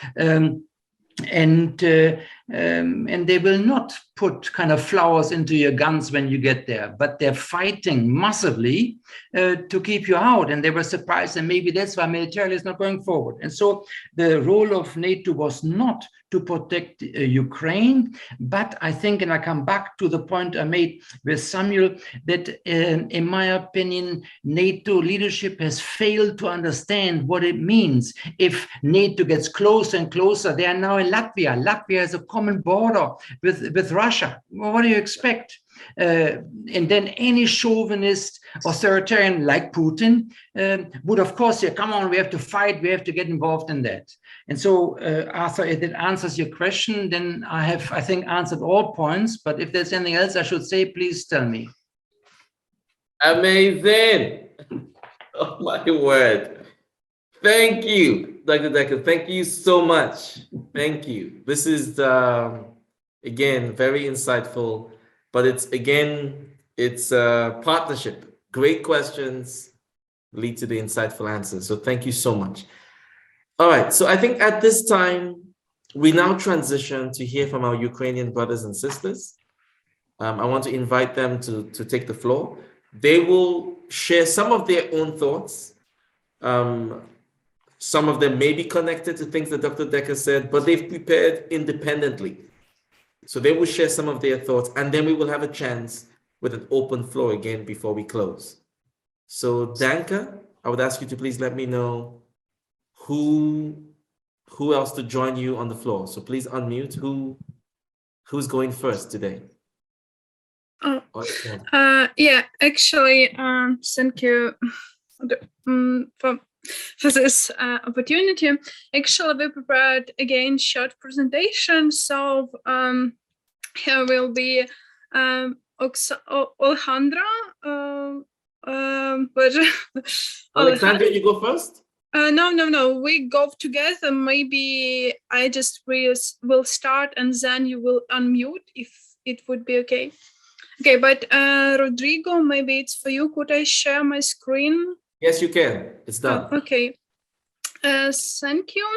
And they will not put kind of flowers into your guns when you get there, but they're fighting massively to keep you out. And they were surprised, and maybe that's why militarily is not going forward. And so the role of NATO was not to protect Ukraine, but I think, and I come back to the point I made with Samuel, that in my opinion, NATO leadership has failed to understand what it means if NATO gets closer and closer. They are now in Latvia. Latvia has a common border with Russia. Well, what do you expect? And then any chauvinist authoritarian like Putin would, of course, say, come on, we have to fight, we have to get involved in that. And so, Arthur, if that answers your question, then I have, I think, answered all points. But if there's anything else I should say, please tell me. Amazing. Oh, my word. Thank you, Dr. Decker. Thank you so much. Thank you. This is, again, very insightful. But it's a partnership. Great questions lead to the insightful answers. So thank you so much. All right. So I think at this time, we now transition to hear from our Ukrainian brothers and sisters. I want to invite them to take the floor. They will share some of their own thoughts. Some of them may be connected to things that Dr. Decker said, but they've prepared independently. So they will share some of their thoughts, and then we will have a chance with an open floor again before we close. So Danka, I would ask you to please let me know who else to join you on the floor. So please unmute. Who's going first today? Yeah, actually, thank you for this opportunity. Actually, we prepared again short presentation. So here will be Alejandra. But Alexandra, you go first? No. We go together. Maybe I just will start and then you will unmute if it would be okay. Okay, but Rodrigo, maybe it's for you. Could I share my screen? Yes, you can. It's done. Okay. Thank you.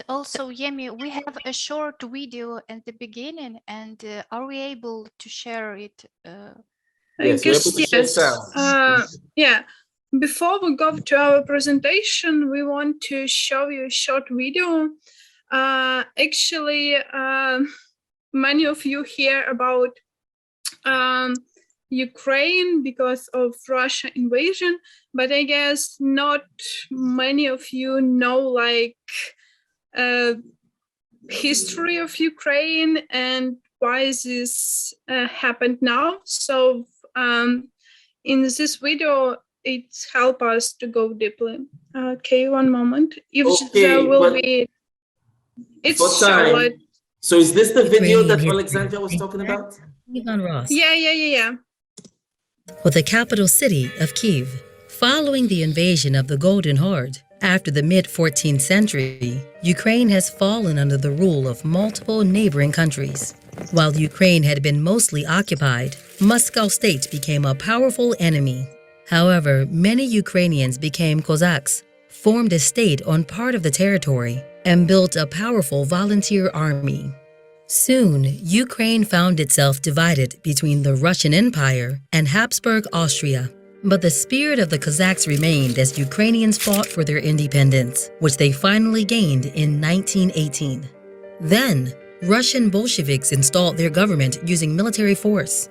Also, Yemi, we have a short video at the beginning, and are we able to share it? Yes, you're able to share sound. Yeah. Before we go to our presentation, we want to show you a short video. Actually, many of you hear about Ukraine because of Russia invasion, but I guess not many of you know like history of Ukraine and why this happened now. So in this video, it helps us to go deeply. Okay, one moment. If there will be, it's short. So is this the video that Alexandra was talking about? Yeah. With the capital city of Kyiv. Following the invasion of the Golden Horde after the mid-14th century, Ukraine has fallen under the rule of multiple neighboring countries. While Ukraine had been mostly occupied, Moscow state became a powerful enemy. However, many Ukrainians became Cossacks, formed a state on part of the territory, and built a powerful volunteer army. Soon, Ukraine found itself divided between the Russian Empire and Habsburg Austria. But the spirit of the Kazakhs remained as Ukrainians fought for their independence, which they finally gained in 1918. Then, Russian Bolsheviks installed their government using military force.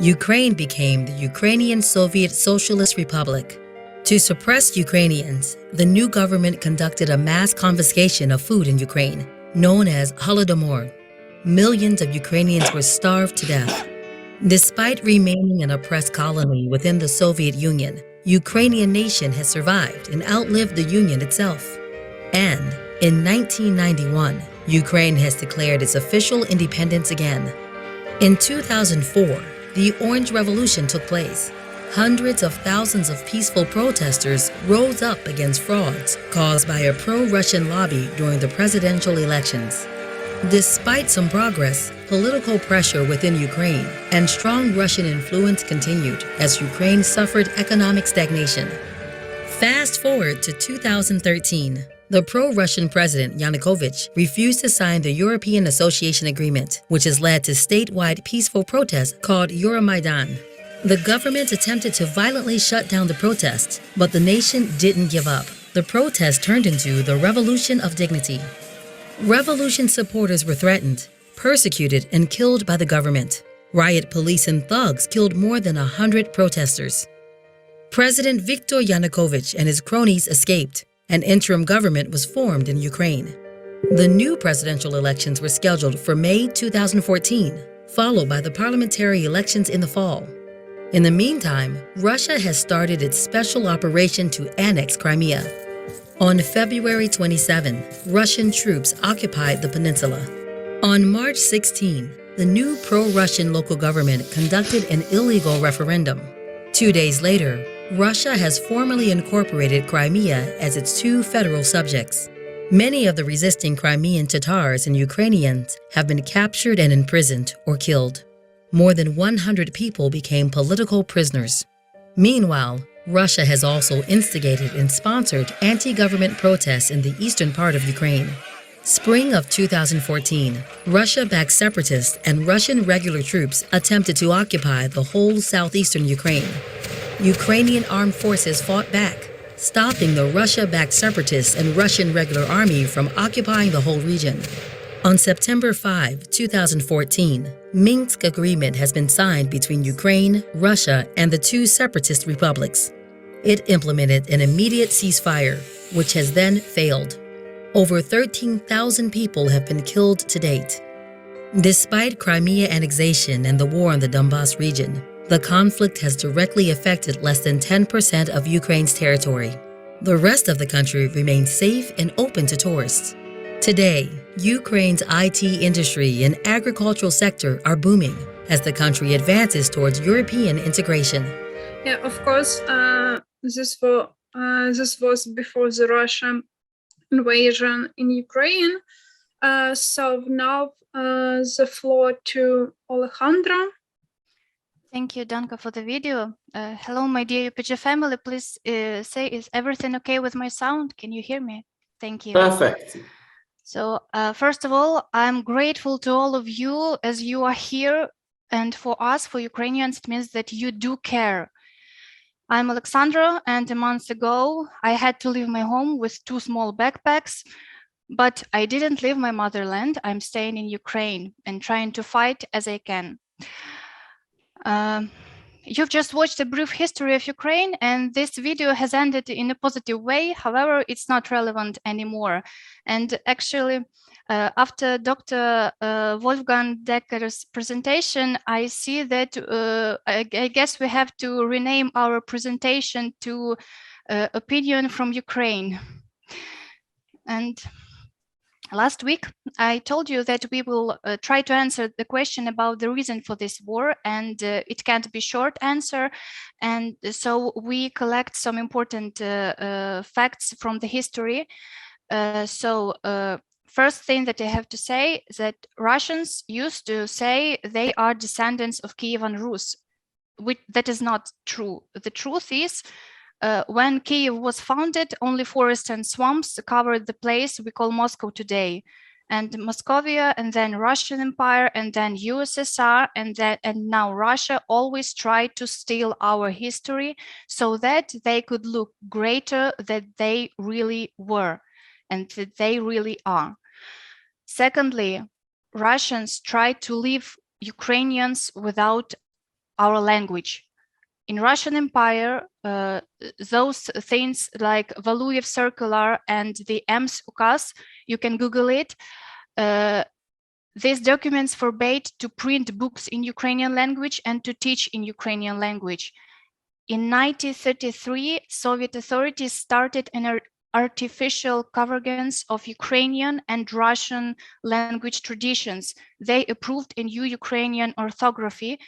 Ukraine became the Ukrainian Soviet Socialist Republic. To suppress Ukrainians, the new government conducted a mass confiscation of food in Ukraine, known as Holodomor. Millions of Ukrainians were starved to death. Despite remaining an oppressed colony within the Soviet Union, Ukrainian nation has survived and outlived the Union itself. And in 1991, Ukraine has declared its official independence again. In 2004, the Orange Revolution took place. Hundreds of thousands of peaceful protesters rose up against frauds caused by a pro-Russian lobby during the presidential elections. Despite some progress, political pressure within Ukraine and strong Russian influence continued as Ukraine suffered economic stagnation. Fast forward to 2013. The pro-Russian president Yanukovych refused to sign the European Association Agreement, which has led to statewide peaceful protests called Euromaidan. The government attempted to violently shut down the protests, but the nation didn't give up. The protest turned into the Revolution of Dignity. Revolution supporters were threatened, persecuted, and killed by the government. Riot police and thugs killed more than 100 protesters. President Viktor Yanukovych and his cronies escaped. An interim government was formed in Ukraine. The new presidential elections were scheduled for May 2014, followed by the parliamentary elections in the fall. In the meantime, Russia has started its special operation to annex Crimea. On February 27, Russian troops occupied the peninsula. On March 16, the new pro-Russian local government conducted an illegal referendum. 2 days later, Russia has formally incorporated Crimea as its two federal subjects. Many of the resisting Crimean Tatars and Ukrainians have been captured and imprisoned or killed. More than 100 people became political prisoners. Meanwhile, Russia has also instigated and sponsored anti-government protests in the eastern part of Ukraine. Spring of 2014, Russia-backed separatists and Russian regular troops attempted to occupy the whole southeastern Ukraine. Ukrainian armed forces fought back, stopping the Russia-backed separatists and Russian regular army from occupying the whole region. On September 5, 2014, Minsk Agreement has been signed between Ukraine, Russia, and the two separatist republics. It implemented an immediate ceasefire, which has then failed. Over 13,000 people have been killed to date. Despite Crimea annexation and the war in the Donbas region, the conflict has directly affected less than 10% of Ukraine's territory. The rest of the country remains safe and open to tourists. Today, Ukraine's IT industry and agricultural sector are booming as the country advances towards European integration. Yeah, of course, this was before the Russian invasion in Ukraine. So now the floor to Alejandra. Thank you, Danka, for the video. Hello, my dear UPG family. Please say, is everything okay with my sound? Can you hear me? Thank you. Perfect. So first of all, I'm grateful to all of you as you are here. And for us, for Ukrainians, it means that you do care. I'm Alexandra, and a month ago, I had to leave my home with 2 small backpacks, but I didn't leave my motherland. I'm staying in Ukraine and trying to fight as I can. You've just watched a brief history of Ukraine, and this video has ended in a positive way. However, it's not relevant anymore. And actually, after Dr. Wolfgang Decker's presentation, I see that I guess we have to rename our presentation to Opinion from Ukraine. And last week, I told you that we will try to answer the question about the reason for this war, and it can't be short answer. And so we collect some important facts from the history. First thing that I have to say is that Russians used to say they are descendants of Kievan Rus, which that is not true. The truth is, when Kiev was founded, only forests and swamps covered the place we call Moscow today. and Moscovia, and then Russian Empire, and then USSR, and now Russia always tried to steal our history so that they could look greater than they really were and that they really are. Secondly, Russians tried to leave Ukrainians without our language. In Russian Empire, those things like Valuyev Circular and the Ems Ukaz, you can Google it. These documents forbade to print books in Ukrainian language and to teach in Ukrainian language. In 1933, Soviet authorities started an artificial convergence of Ukrainian and Russian language traditions. They approved a new Ukrainian orthography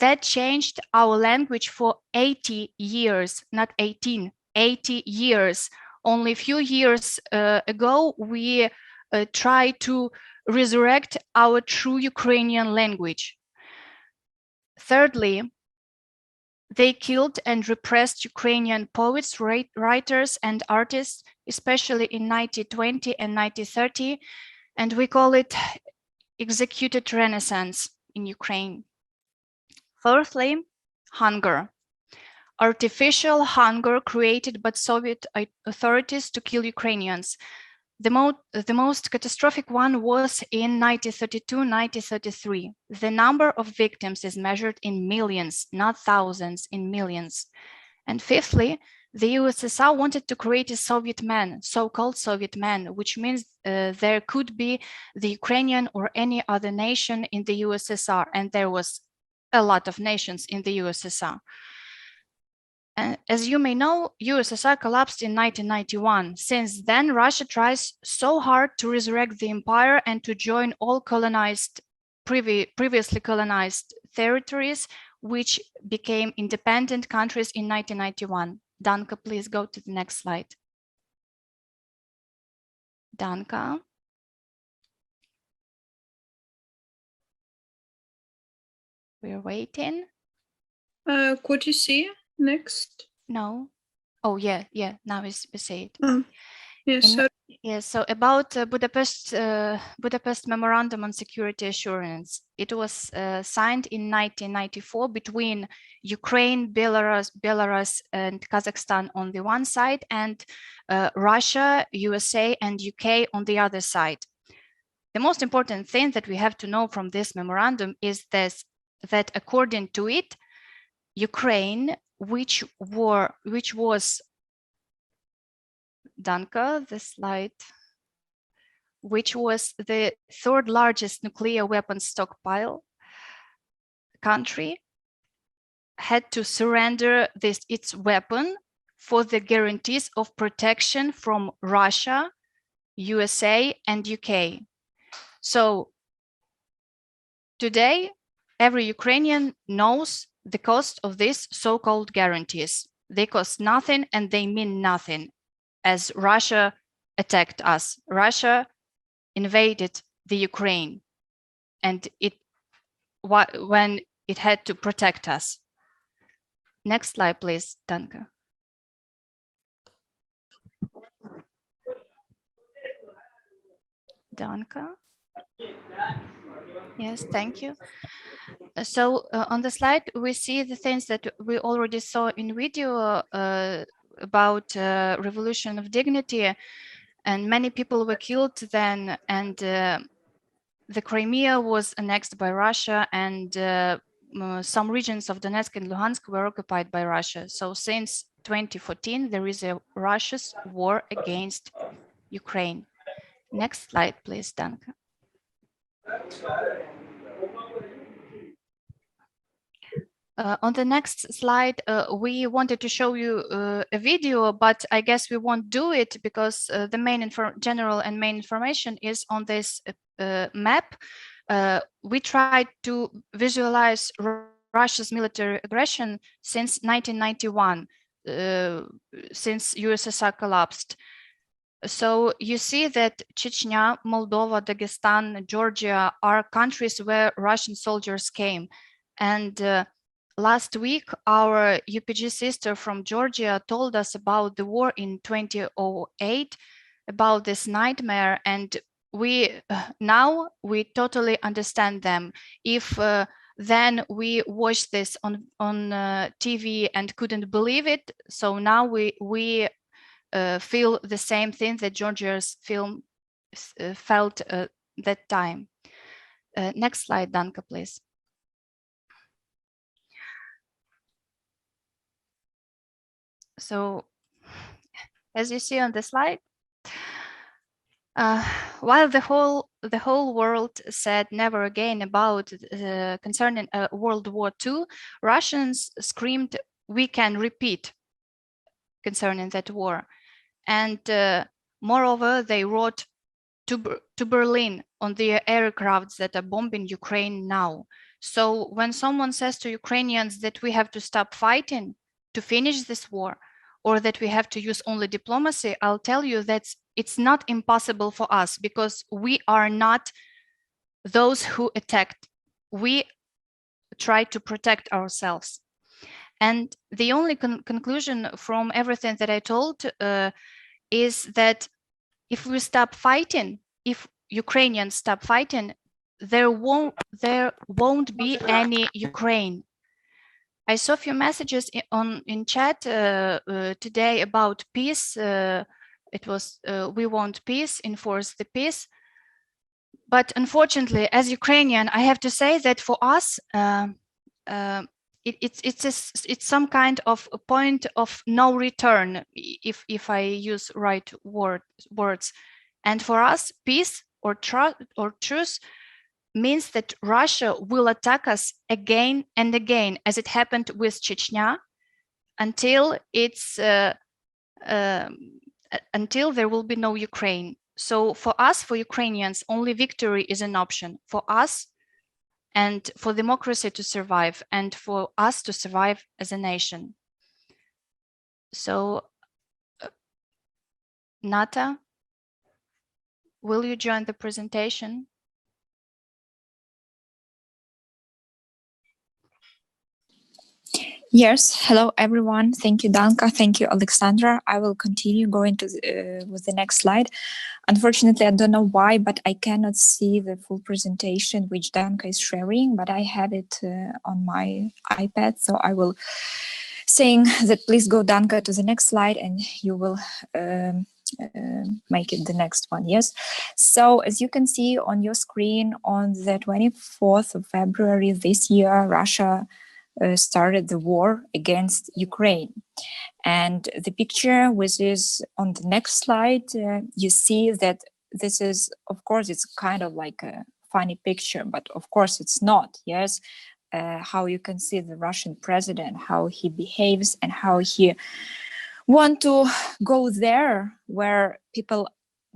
that changed our language for 80 years, not 18, 80 years. Only a few years ago, we tried to resurrect our true Ukrainian language. Thirdly, they killed and repressed Ukrainian poets, writers, and artists, especially in 1920 and 1930, and we call it executed Renaissance in Ukraine. Fourthly, hunger. Artificial hunger created by Soviet authorities to kill Ukrainians. The most catastrophic one was in 1932-1933. The number of victims is measured in millions, not thousands, in millions. And fifthly, the USSR wanted to create a Soviet man, so-called Soviet man, which means there could be the Ukrainian or any other nation in the USSR, and there was a lot of nations in the USSR. As you may know, USSR collapsed in 1991. Since then, Russia tries so hard to resurrect the empire and to join all colonized, previously colonized territories, which became independent countries in 1991. Danka, please go to the next slide. Danka. We're waiting. Could you see next? No. Oh, yeah. Now we see it. Yes. So about Budapest Memorandum on Security Assurance. It was signed in 1994 between Ukraine, Belarus, and Kazakhstan on the one side, and Russia, USA, and UK on the other side. The most important thing that we have to know from this memorandum is this, that according to it, Ukraine, which was Danka, the slide, which was the third largest nuclear weapons stockpile country, had to surrender its weapon for the guarantees of protection from Russia, USA, and UK. So today, every Ukrainian knows the cost of these so-called guarantees. They cost nothing and they mean nothing, as Russia attacked us. Russia invaded the Ukraine, and when it had to protect us. Next slide, please, Danka. Danka. Yes, thank you. So on the slide, we see the things that we already saw in video about Revolution of Dignity, and many people were killed then, and the Crimea was annexed by Russia, and some regions of Donetsk and Luhansk were occupied by Russia. So since 2014, there is a Russia's war against Ukraine. Next slide, please, Danka. On the next slide, we wanted to show you a video, but I guess we won't do it because the main general and main information is on this map. We tried to visualize Russia's military aggression since 1991, since USSR collapsed. So you see that Chechnya, Moldova, Dagestan, Georgia are countries where Russian soldiers came. And last week, our UPG sister from Georgia told us about the war in 2008, about this nightmare. And now we totally understand them. If then we watched this on TV and couldn't believe it, so now we feel the same thing that Georgia's film felt that time. Next slide, Danka, please. So, as you see on the slide, while the whole world said never again about concerning World War II, Russians screamed, "We can repeat," concerning that war, and moreover, they wrote to Berlin on the aircrafts that are bombing Ukraine now. So when someone says to Ukrainians that we have to stop fighting to finish this war, or that we have to use only diplomacy, I'll tell you that it's not impossible for us, because we are not those who attacked. We try to protect ourselves. And the only conclusion from everything that I told is that if we stop fighting, if Ukrainians stop fighting, there won't be any Ukraine. I saw a few messages in chat today about peace. It was, we want peace, enforce the peace. But unfortunately, as Ukrainian, I have to say that for us, it's some kind of a point of no return, if I use right words. And for us, peace or truce means that Russia will attack us again and again, as it happened with Chechnya, until until there will be no Ukraine. So for us, for Ukrainians, only victory is an option for us, and for democracy to survive, and for us to survive as a nation. So, Nata, will you join the presentation? Yes, hello everyone. Thank you, Danka. Thank you, Alexandra. I will continue going to with the next slide. Unfortunately, I don't know why, but I cannot see the full presentation which Danka is sharing, but I have it on my iPad. So I will saying that please go, Danka, to the next slide, and you will make it the next one. Yes. So as you can see on your screen, on the 24th of February this year, Russia started the war against Ukraine. And the picture, which is on the next slide, you see that this is, of course, it's kind of like a funny picture, but of course it's not. Yes. How you can see the Russian president, how he behaves, and how he want to go there where people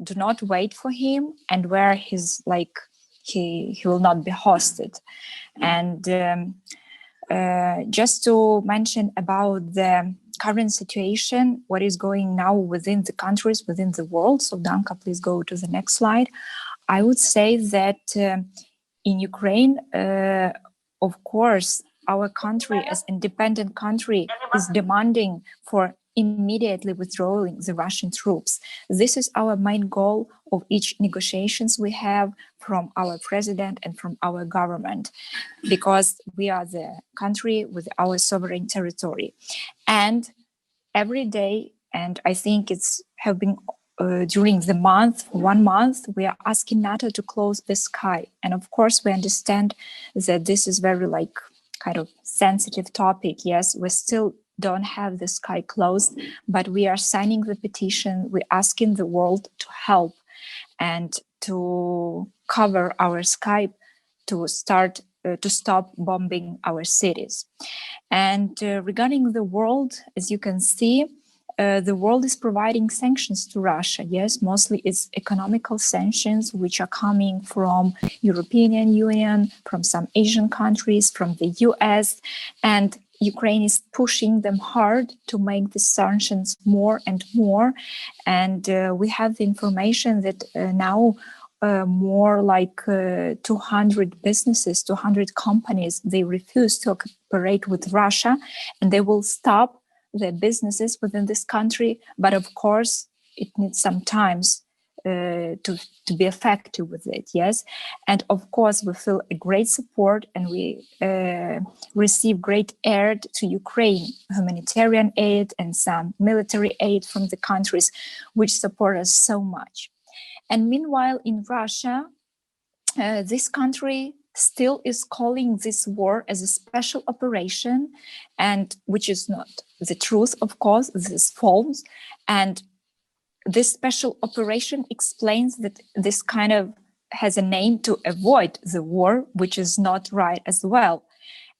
do not wait for him, and where he's like he will not be hosted. And just to mention about the current situation, what is going now within the countries, within the world. So Danka, please go to the next slide. I would say that in Ukraine, of course, our country as independent country is demanding for immediately withdrawing the Russian troops. This is our main goal of each negotiations we have from our president and from our government, because we are the country with our sovereign territory. And every day, and I think it's have been during the month, 1 month, we are asking NATO to close the sky. And of course, we understand that this is very like kind of sensitive topic. Yes, we still don't have the sky closed, but we are signing the petition. We're asking the world to help and to cover our sky, to start to stop bombing our cities. And regarding the world, as you can see, the world is providing sanctions to Russia. Yes, mostly it's economical sanctions, which are coming from European Union, from some Asian countries, from the US, and Ukraine is pushing them hard to make the sanctions more and more. And we have the information that now more like 200 businesses, 200 companies, they refuse to cooperate with Russia, and they will stop their businesses within this country. But of course, it needs some time to be effective with it. Yes, and of course we feel a great support, and we receive great aid to Ukraine, humanitarian aid and some military aid from the countries which support us so much. And meanwhile, in Russia, this country still is calling this war as a special operation, and which is not the truth, of course. This is false. And this special operation explains that this kind of has a name to avoid the war, which is not right as well.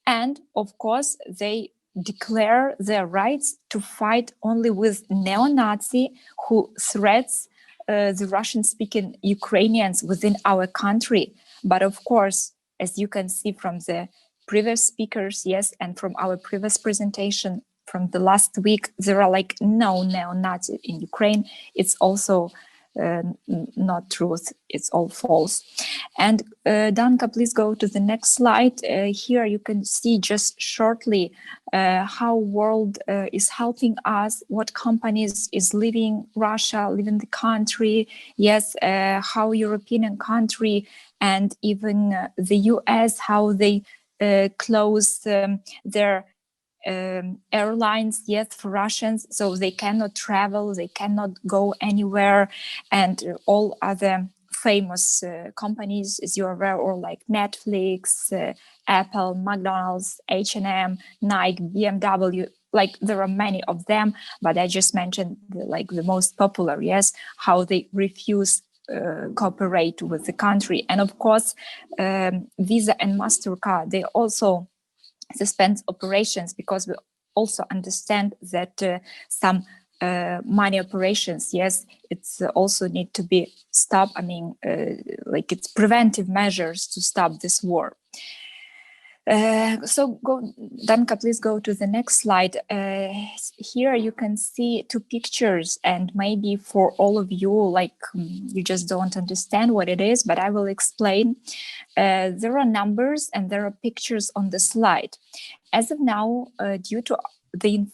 And of course, they declare their rights to fight only with neo-Nazi who threats the Russian-speaking Ukrainians within our country. But of course, as you can see from the previous speakers, yes, and from our previous presentation from the last week, there are like no neo-Nazi in Ukraine. It's also not truth, it's all false. And Danka, please go to the next slide. Here you can see just shortly how world is helping us, what companies is leaving Russia, leaving the country, yes, how European country and even the US, how they close their airlines, yes, for Russians, so they cannot travel, they cannot go anywhere, and all other famous companies, as you're aware, or like Netflix, Apple, McDonald's, H&M, Nike, BMW, like there are many of them, but I just mentioned like the most popular, yes, how they refuse cooperate with the country. And of course, Visa and MasterCard, they also suspend operations, because we also understand that some money operations, yes, it's also need to be stopped. I mean, like it's preventive measures to stop this war. So go, Danka, please go to the next slide. Here you can see two pictures, and maybe for all of you, like you just don't understand what it is, but I will explain. There are numbers and there are pictures on the slide. As of now, due to the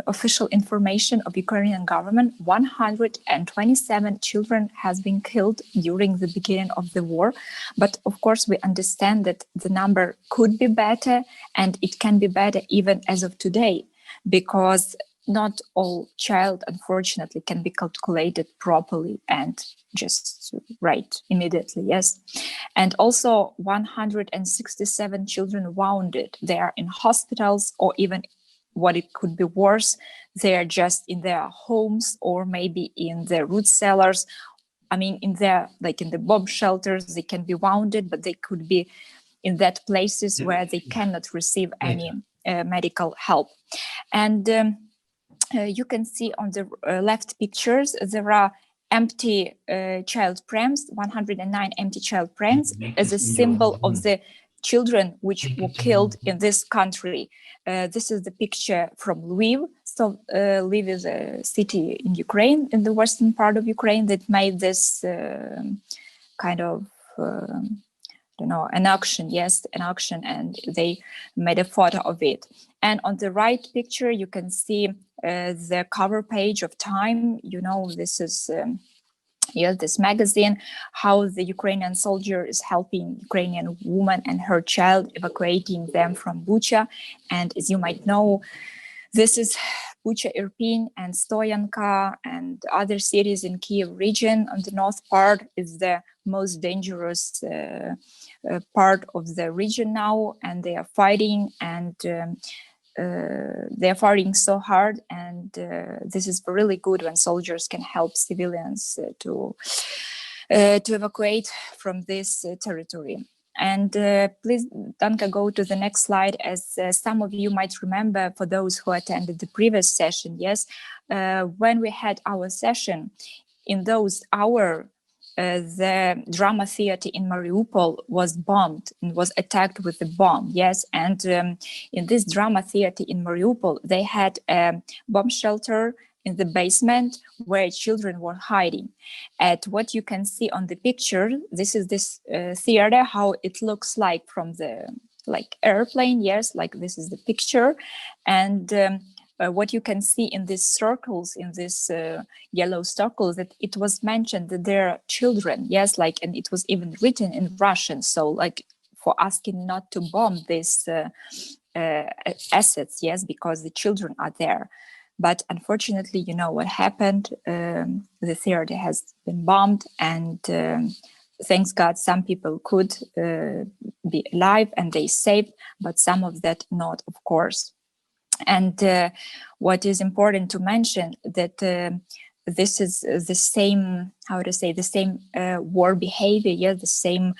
official information of Ukrainian government, 127 children has been killed during the beginning of the war. But of course, we understand that the number could be better, and it can be better even as of today, because not all child, unfortunately, can be calculated properly and just right immediately, yes. And also 167 children wounded. They are in hospitals, or even what it could be worse, they are just in their homes or maybe in their root cellars. I mean, in their, like in the bomb shelters, they can be wounded, but they could be in that places where they cannot receive any medical help. And you can see on the left pictures, there are empty child prams, 109 empty child prams, as a symbol of the children which were killed in this country. This is the picture from Lviv. So Lviv is a city in Ukraine, in the western part of Ukraine, that made this kind of, an auction, yes, an auction, and they made a photo of it. And on the right picture, you can see the cover page of Time. This is this magazine, how the Ukrainian soldier is helping Ukrainian woman and her child, evacuating them from Bucha. And as you might know, this is Bucha, Irpin, and Stoyanka, and other cities in Kiev region on the north part is the most dangerous part of the region now, and they are fighting, and they're fighting so hard, and this is really good when soldiers can help civilians to evacuate from this territory. And please, Danka, go to the next slide. As some of you might remember, for those who attended the previous session, yes, when we had our session, in those hours, the drama theater in Mariupol was bombed and was attacked with a bomb, yes. And in this drama theater in Mariupol, they had a bomb shelter in the basement where children were hiding. At what you can see on the picture, this is this theater, how it looks like from the airplane, yes, like this is the picture. And what you can see in these circles, in this yellow circles, that it was mentioned that there are children, yes, like, and it was even written in Russian. So like for asking not to bomb these assets, yes, because the children are there. But unfortunately, you know what happened? The theater has been bombed, and thanks God, some people could be alive and they saved, but some of that not, of course. And what is important to mention that this is the same, how to say, the same war behavior, yeah, the same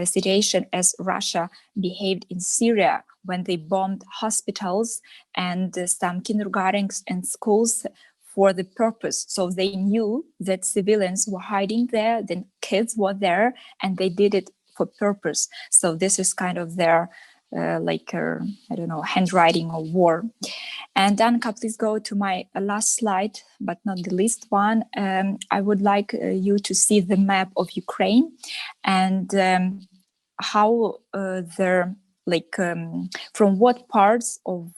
situation as Russia behaved in Syria when they bombed hospitals and some kindergartens and schools for the purpose. So they knew that civilians were hiding there, then kids were there, and they did it for purpose. So this is kind of their I don't know, handwriting of war. And Anka, please go to my last slide, but not the least one. I would like you to see the map of Ukraine and how they're from what parts of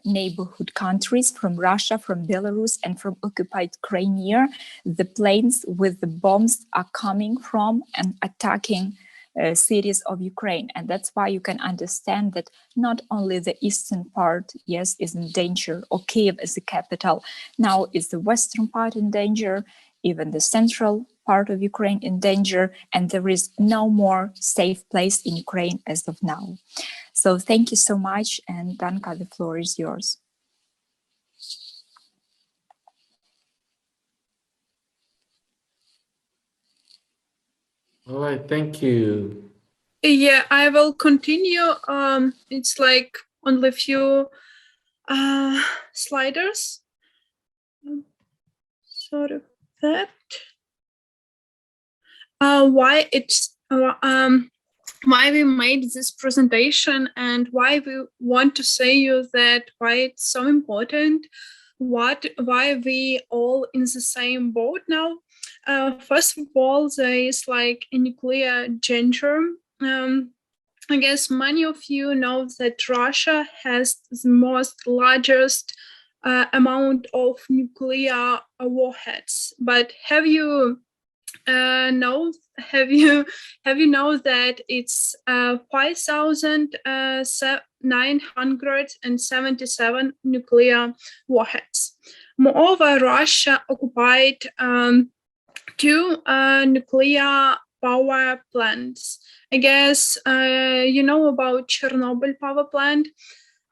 neighborhood countries, from Russia, from Belarus, and from occupied Crimea, the planes with the bombs are coming from and attacking cities of Ukraine. And that's why you can understand that not only the eastern part, yes, is in danger, or Kiev is the capital, now is the western part in danger, even the central part of Ukraine in danger, and there is no more safe place in Ukraine as of now. So thank you so much, and Danka, the floor is yours. All right, thank you. Yeah, I will continue. It's like only a few sliders. Sort of that. Why we made this presentation and why we want to say you that why it's so important, why we all in the same boat now. First of all, there is like a nuclear danger. I guess many of you know that Russia has the largest amount of nuclear warheads. But have you know that it's 5,977 nuclear warheads? Moreover, Russia occupied 2 nuclear power plants. I guess you know about Chernobyl power plant,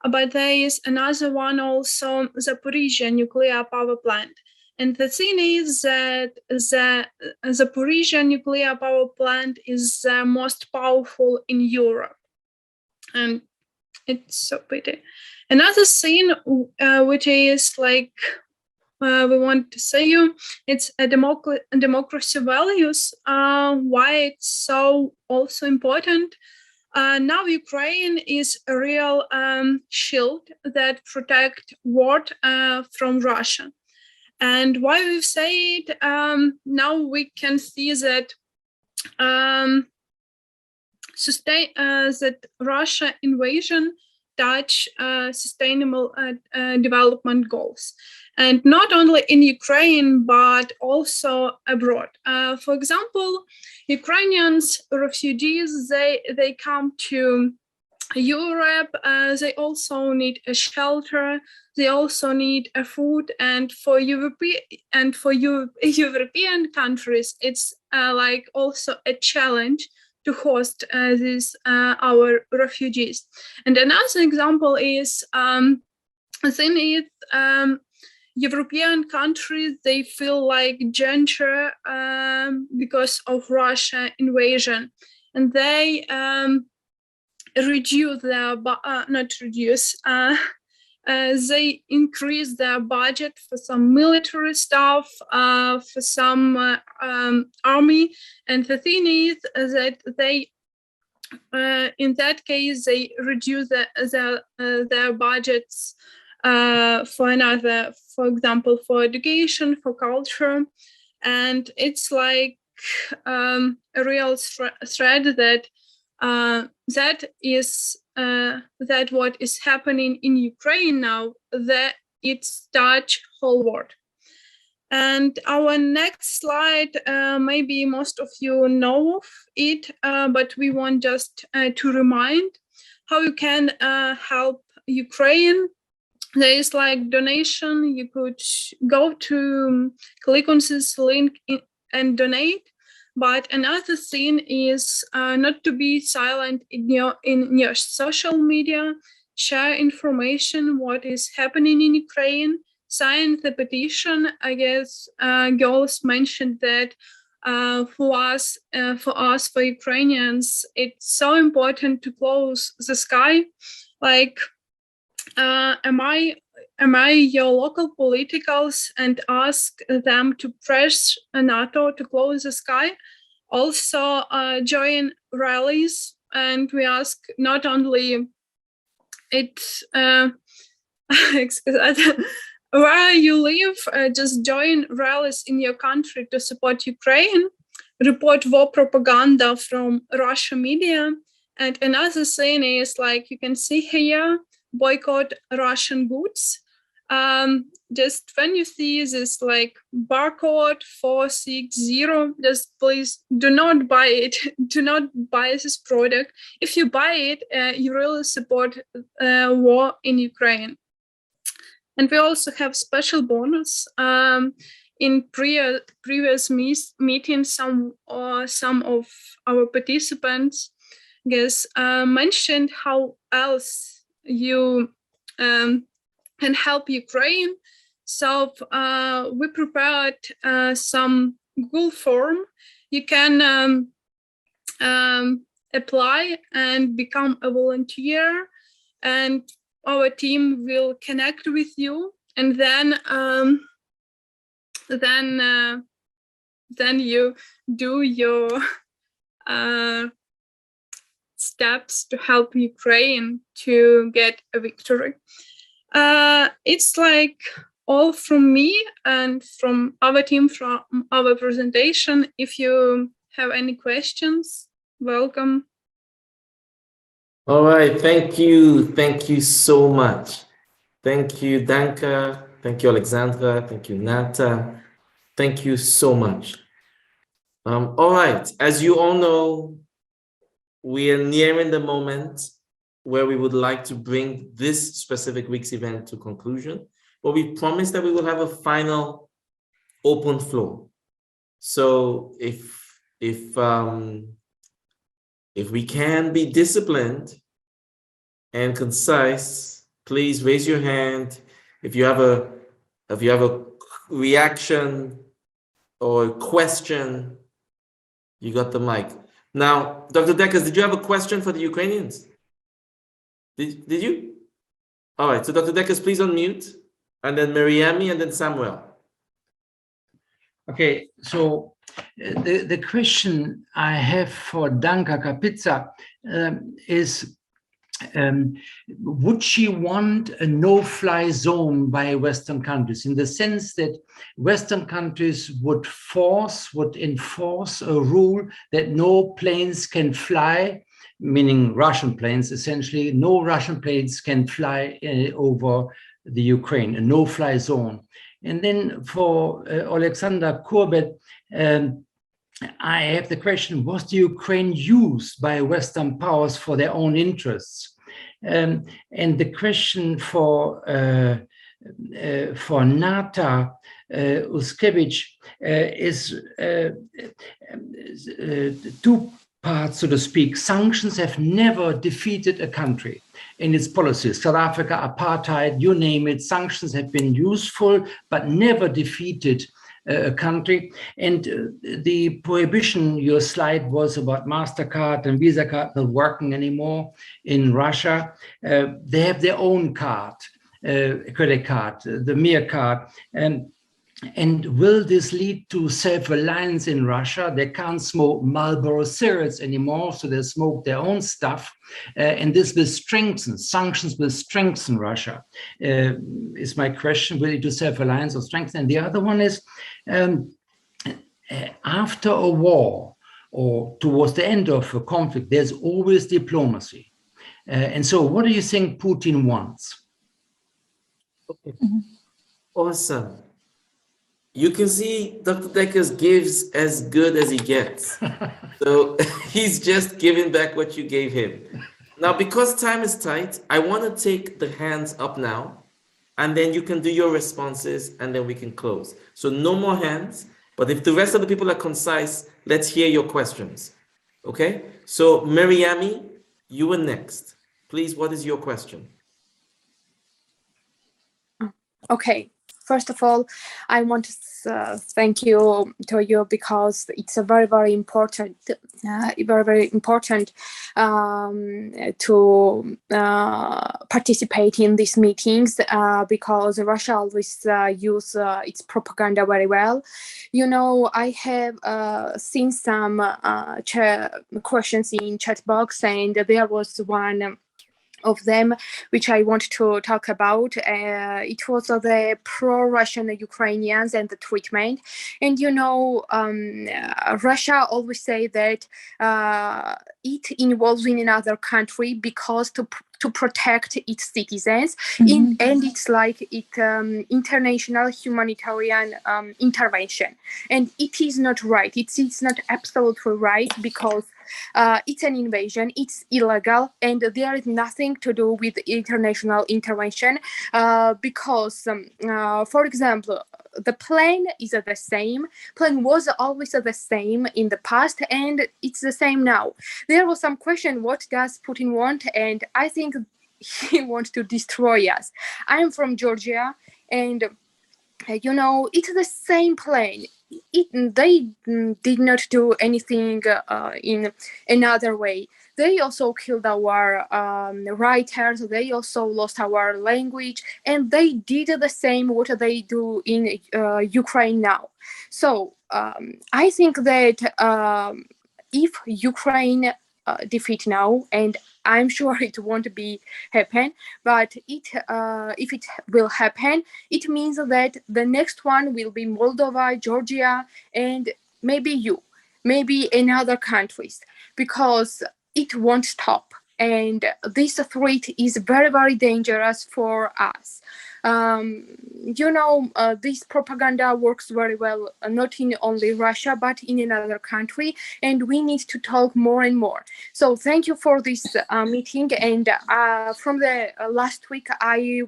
but there is another one also, Zaporizhzhia nuclear power plant. And the thing is that the Zaporizhzhia nuclear power plant is the most powerful in Europe. And it's so pretty. Another thing which is like we want to say you, it's a democracy values, why it's so also important. Now Ukraine is a real shield that protect world from Russia. And why we say it, now we can see that that Russia invasion touch sustainable development goals. And not only in Ukraine, but also abroad. For example, Ukrainians refugees, they come to Europe, they also need a shelter, they also need a food, and for European countries, it's like also a challenge to host these our refugees. And another example is European countries, they feel like danger because of Russia invasion, and they reduce their they increase their budget for some military stuff, for some army. And the thing is that they in that case they reduce their budgets for another, for example, for education, for culture. And it's like a real threat that that what is happening in Ukraine now, that it's touch whole world. And our next slide, maybe most of you know of it, but we want just to remind how you can help Ukraine. There is like donation. You could go to click on this link and donate. But another thing is not to be silent in your social media. Share information what is happening in Ukraine. Sign the petition. I guess girls mentioned that for us, for Ukrainians, it's so important to close the sky. Like, am I your local politicals and ask them to press NATO to close the sky? Also join rallies, and we ask not only where you live, just join rallies in your country to support Ukraine, report war propaganda from Russian media. And another thing is, like you can see here, boycott Russian goods. Just when you see this like barcode 460, just please do not buy it. Do not buy this product. If you buy it, you really support war in Ukraine. And we also have special bonus. In previous meetings, some of our participants mentioned how else you can help Ukraine. So we prepared some Google form. You can apply and become a volunteer, and our team will connect with you, and then you do your steps to help Ukraine to get a victory. It's like all from me and from our team, from our presentation. If you have any questions, welcome. All right, thank you so much. Thank you, Danka. Thank you, Alexandra. Thank you, Nata. Thank you so much. All right, as you all know, we are nearing the moment where we would like to bring this specific week's event to conclusion, but we promised that we will have a final open floor. So if we can be disciplined and concise, please raise your hand. If you have a reaction or a question, you got the mic. Now, Dr. Dekkers, did you have a question for the Ukrainians? Did you? All right, so Dr. Dekkers, please unmute, and then Mariami, and then Samuel. Okay, so the question I have for Danka Kapitsa is, would she want a no-fly zone by Western countries, in the sense that Western countries would enforce a rule that no planes can fly, meaning Russian planes, essentially, no Russian planes can fly over the Ukraine, a no-fly zone. And then for Alexander Kurbet, I have the question, was the Ukraine used by Western powers for their own interests? And the question for Nata Uskevich is two parts, so to speak. Sanctions have never defeated a country in its policies. South Africa, apartheid, you name it, sanctions have been useful, but never defeated a country. And the prohibition, your slide was about MasterCard and Visa card not working anymore in Russia. They have their own card, credit card, the Mir card. And will this lead to self-reliance in Russia? They can't smoke Marlboro cigarettes anymore, so they smoke their own stuff. And this will strengthen, sanctions will strengthen Russia, is my question. Will it do self-reliance or strengthen? And the other one is, after a war or towards the end of a conflict, there's always diplomacy. And so what do you think Putin wants? Okay. Awesome. You can see Dr. Deckers gives as good as he gets. So he's just giving back what you gave him. Now, because time is tight, I want to take the hands up now, and then you can do your responses, and then we can close. So no more hands, but if the rest of the people are concise, let's hear your questions. Okay? So Mariami, you were next. Please, what is your question? Okay, first of all, I want to thank you to you because it's a very important, very important to participate in these meetings because Russia always use its propaganda very well. You know, I have seen some questions in chat box, and there was one of them which I want to talk about. It was the pro-Russian Ukrainians and the treatment. And you know, Russia always say that it involves in another country because to protect its citizens, and it's like international humanitarian intervention, and it is not right. It's not absolutely right because it's an invasion, it's illegal, and there is nothing to do with international intervention because, for example, the plan is the same. Plan was always the same in the past, and it's the same now. There was some question, what does Putin want? And I think he wants to destroy us. I'm from Georgia, and you know, it's the same plan. They did not do anything in another way. They also killed our writers. They also lost our language, and they did the same what they do in Ukraine now. So I think that if Ukraine defeat now, and I'm sure it won't be happen, but if it will happen, it means that the next one will be Moldova, Georgia, and maybe you, maybe in other countries, because it won't stop. And this threat is very dangerous for us. You know, this propaganda works very well, not in only Russia, but in another country, and we need to talk more and more. So thank you for this meeting. And from the last week, I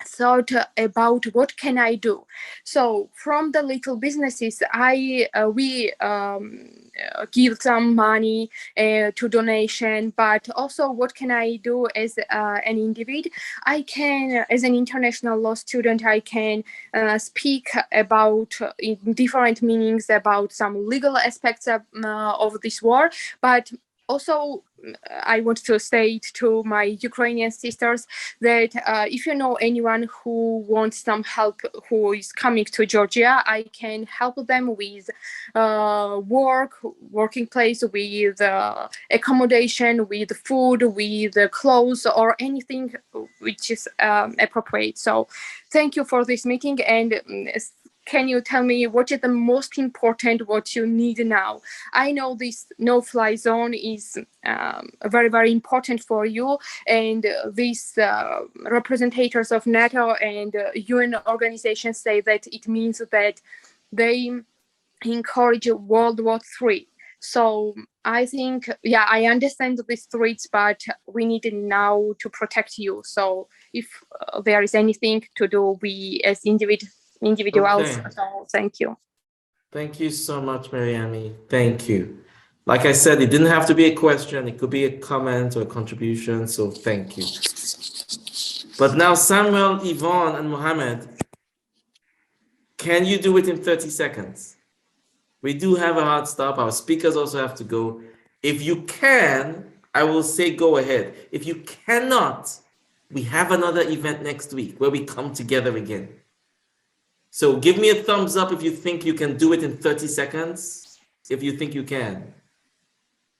thought about what can I do. So from the little businesses, we give some money to donation, but also what can I do as an individual? I can, as an international law student, I can speak about in different meanings about some legal aspects of this war, but also, I want to say to my Ukrainian sisters that if you know anyone who wants some help, who is coming to Georgia, I can help them with working place, with accommodation, with food, with clothes, or anything which is appropriate. So thank you for this meeting, and can you tell me what is the most important, what you need now? I know this no-fly zone is very important for you, and these representatives of NATO and UN organizations say that it means that they encourage World War III. So I think, yeah, I understand these threats, but we need now to protect you. So if there is anything to do, we as individuals. Okay. So thank you. Thank you so much, Mariami. Thank you. Like I said, it didn't have to be a question. It could be a comment or a contribution. So thank you. But now Samuel, Yvonne, and Mohammed, can you do it in 30 seconds? We do have a hard stop. Our speakers also have to go. If you can, I will say go ahead. If you cannot, we have another event next week where we come together again. So give me a thumbs up if you think you can do it in 30 seconds, if you think you can.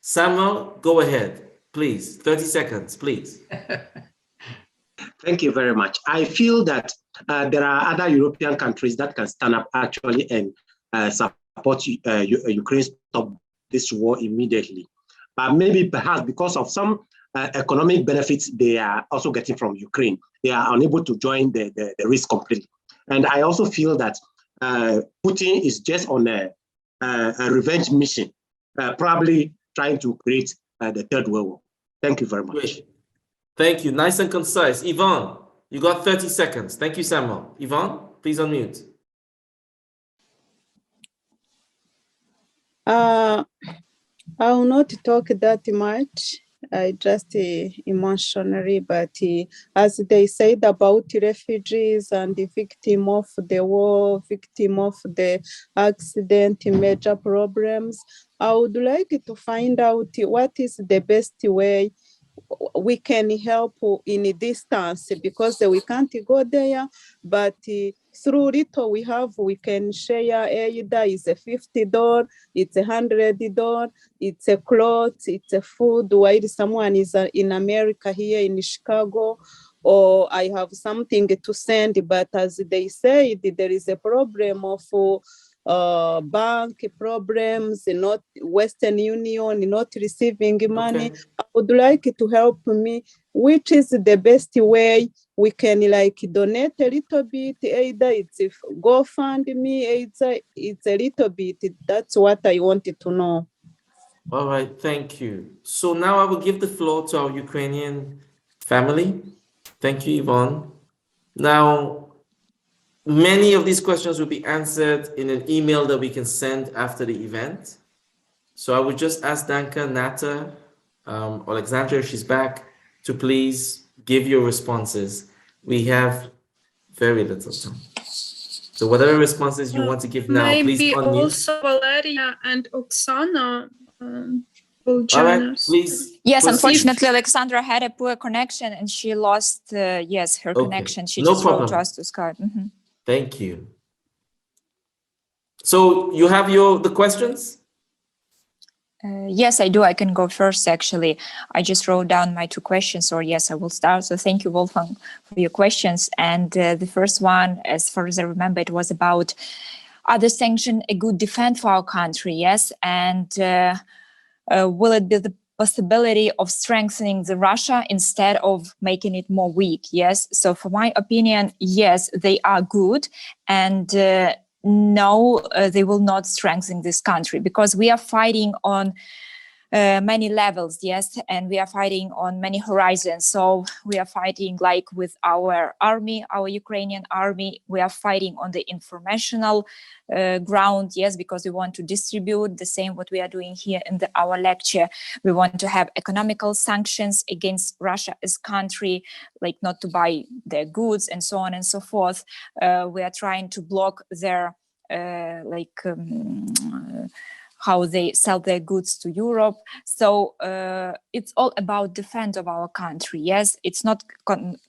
Samuel, go ahead, please. 30 seconds, please. Thank you very much. I feel that there are other European countries that can stand up actually and support Ukraine stop this war immediately. But maybe perhaps because of some economic benefits they are also getting from Ukraine, they are unable to join the race completely. And I also feel that Putin is just on a revenge mission, probably trying to create the Third World War. Thank you very much. Great. Thank you. Nice and concise. Yvonne, you got 30 seconds. Thank you, Samuel. Yvonne, please unmute. I will not talk that much. I just emotionally, but as they said about refugees and the victim of the war, victim of the accident, major problems, I would like to find out what is the best way we can help in a distance, because we can't go there, but through little we have, we can share. Either it's a $50, it's $100, it's a clothes, it's a food, while someone is in America here in Chicago, or I have something to send, but as they said, there is a problem of bank problems, not Western Union, not receiving money. Okay. I would like to help me. Which is the best way we can like donate a little bit? Either it's GoFundMe, either it's a little bit. That's what I wanted to know. All right, thank you. So now I will give the floor to our Ukrainian family. Thank you, Yvonne. Now, many of these questions will be answered in an email that we can send after the event. So I would just ask Danka, Nata, Alexandra, she's back, to please give your responses. We have very little time. So whatever responses you want to give now, please Maybe unmute. also Valeria and Oksana will join All right, us. please. Yes, proceed. unfortunately, Alexandra had a poor connection and she lost, yes, her connection. She no just wrote to problem. us to Skype. Mhm. Thank you. So you have the questions? Yes, I do. I can go first, actually. I just wrote down my two questions, or yes, I will start. So thank you, Wolfgang, for your questions. And the first one, as far as I remember, it was about, are the sanctions a good defense for our country? Yes. And will it be the possibility of strengthening the Russia instead of making it more weak? Yes. So for my opinion, yes, they are good. And no, they will not strengthen this country, because we are fighting on many levels, yes, and we are fighting on many horizons. So we are fighting like with our army, our Ukrainian army. We are fighting on the informational ground, yes, because we want to distribute the same what we are doing here in our lecture. We want to have economical sanctions against Russia as country, like not to buy their goods and so on and so forth. We are trying to block their how they sell their goods to Europe. So it's all about defense of our country. Yes, it's not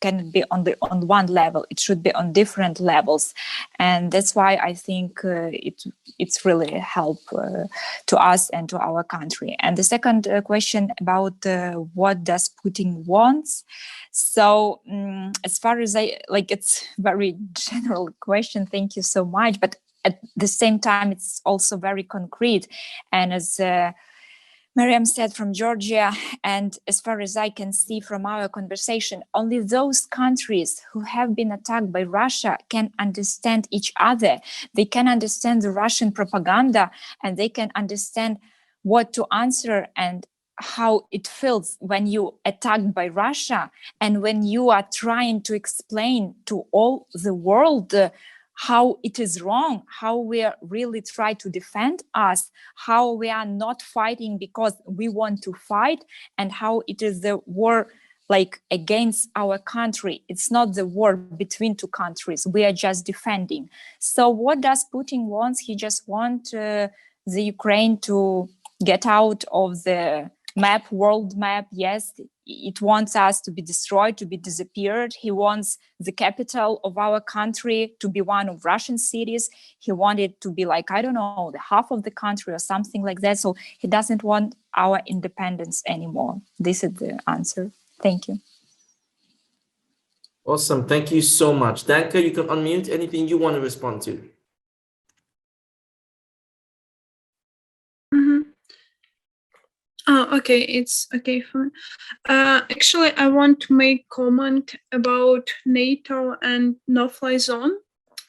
can be on one level. It should be on different levels, and that's why I think it's really help to us and to our country. And the second question about what does Putin wants. So as far as it's very general question. Thank you so much, but at the same time, it's also very concrete. And as Miriam said, from Georgia, and as far as I can see from our conversation, only those countries who have been attacked by Russia can understand each other. They can understand the Russian propaganda, and they can understand what to answer and how it feels when you attacked by Russia, and when you are trying to explain to all the world how it is wrong, how we are really try to defend us, how we are not fighting because we want to fight, and how it is the war like against our country. It's not the war between two countries. We are just defending. So what does Putin want? He just wants the Ukraine to get out of the world map. Yes, it wants us to be destroyed, to be disappeared. He wants the capital of our country to be one of Russian cities. He wanted to be like, I don't know, the half of the country or something like that. So he doesn't want our independence anymore. This is the answer. Thank you. Awesome. Thank you so much. Danka, you can unmute. Anything you want to respond to? Oh, okay, it's okay, fine. Actually, I want to make comment about NATO and no-fly zone.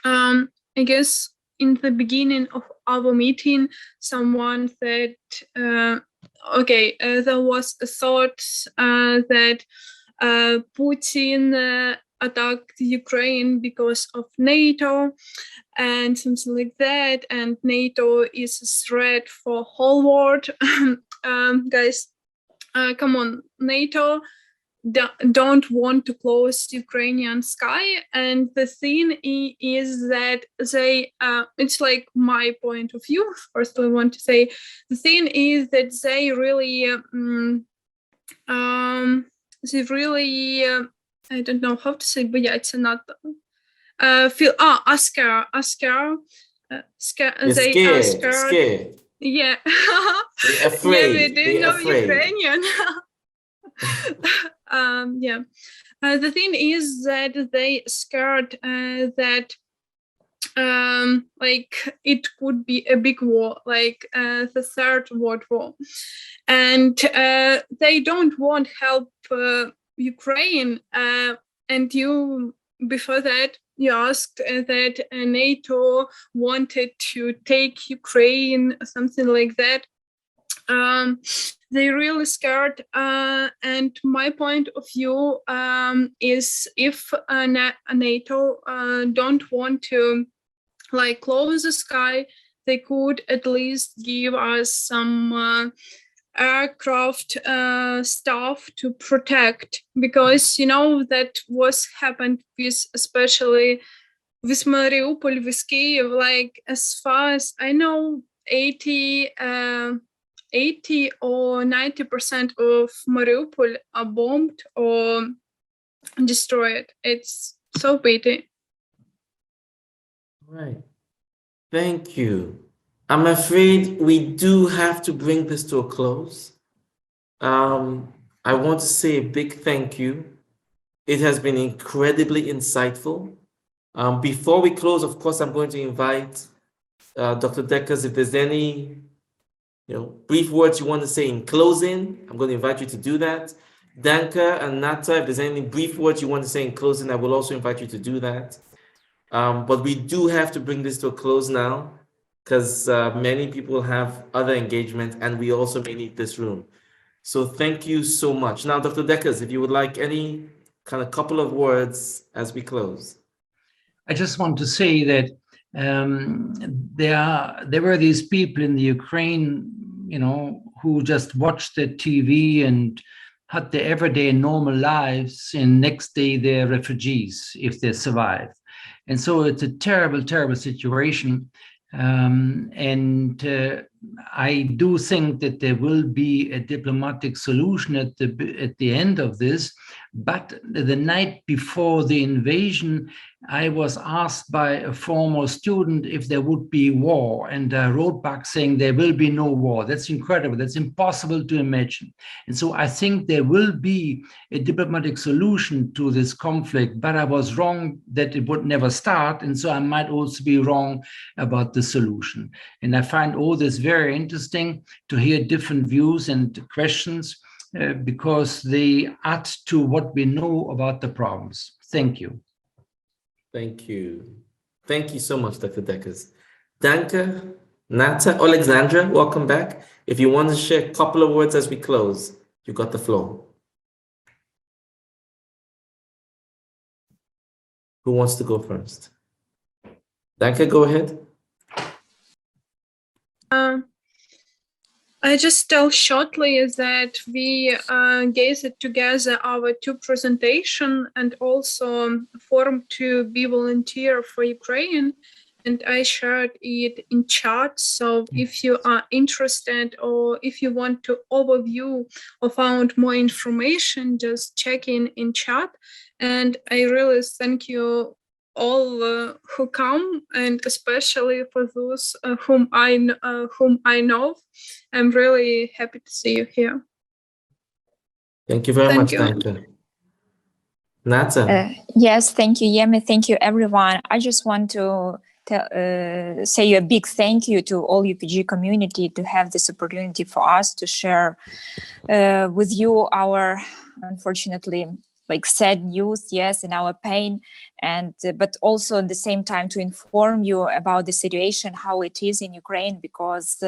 I guess in the beginning of our meeting, someone said, there was a thought that Putin attacked Ukraine because of NATO and something like that, and NATO is a threat for whole world. Guys, come on, NATO don't want to close Ukrainian sky, and the thing is that they it's like my point of view. First, I want to say the thing is that they really I don't know how to say, but yeah, it's not feel scared. They are scared. Yeah. They're afraid. Yeah, we do know Ukrainian. Yeah. The thing is that they scared that like it could be a big war, like the Third World War, and they don't want help Ukraine. And you before that you asked that NATO wanted to take Ukraine, something like that. They really scared, and my point of view is if NATO don't want to like close the sky, they could at least give us some aircraft stuff to protect, because you know that was happened with, especially with Mariupol, with Kyiv, like as far as I know, 80 or 90% of Mariupol are bombed or destroyed. It's so pity. Right. Thank you. I'm afraid we do have to bring this to a close. I want to say a big thank you. It has been incredibly insightful. Before we close, of course, I'm going to invite Dr. Deckers, if there's any brief words you want to say in closing, I'm going to invite you to do that. Danka and Nata, if there's any brief words you want to say in closing, I will also invite you to do that. But we do have to bring this to a close now, because many people have other engagement and we also may need this room. So thank you so much. Now, Dr. Deckers, if you would like any kind of couple of words as we close. I just want to say that there were these people in the Ukraine, who just watched the TV and had their everyday normal lives, and next day they're refugees if they survive. And so it's a terrible, terrible situation. I do think that there will be a diplomatic solution at the end of this. But the night before the invasion, I was asked by a former student if there would be war, and I wrote back saying there will be no war. That's incredible. That's impossible to imagine. And so I think there will be a diplomatic solution to this conflict, but I was wrong that it would never start. And so I might also be wrong about the solution. And I find all this very interesting to hear different views and questions, because they add to what we know about the problems. Thank you. Thank you. Thank you so much, Dr. Deckers. Danka, Nata, Alexandra, welcome back. If you want to share a couple of words as we close, you got the floor. Who wants to go first? Danka, go ahead. I just tell shortly that we gathered together our two presentations and also formed to be volunteer for Ukraine, and I shared it in chat. So if you are interested or if you want to overview or found more information, just check in chat. And I really thank you all who come, and especially for those whom I know. I'm really happy to see you here. Thank you very much, Danka. Nata. Yes, thank you, Yemi. Thank you, everyone. I just want to say you a big thank you to all UPG community to have this opportunity for us to share with you our, unfortunately, like sad news, yes, and our pain, and but also at the same time to inform you about the situation, how it is in Ukraine, because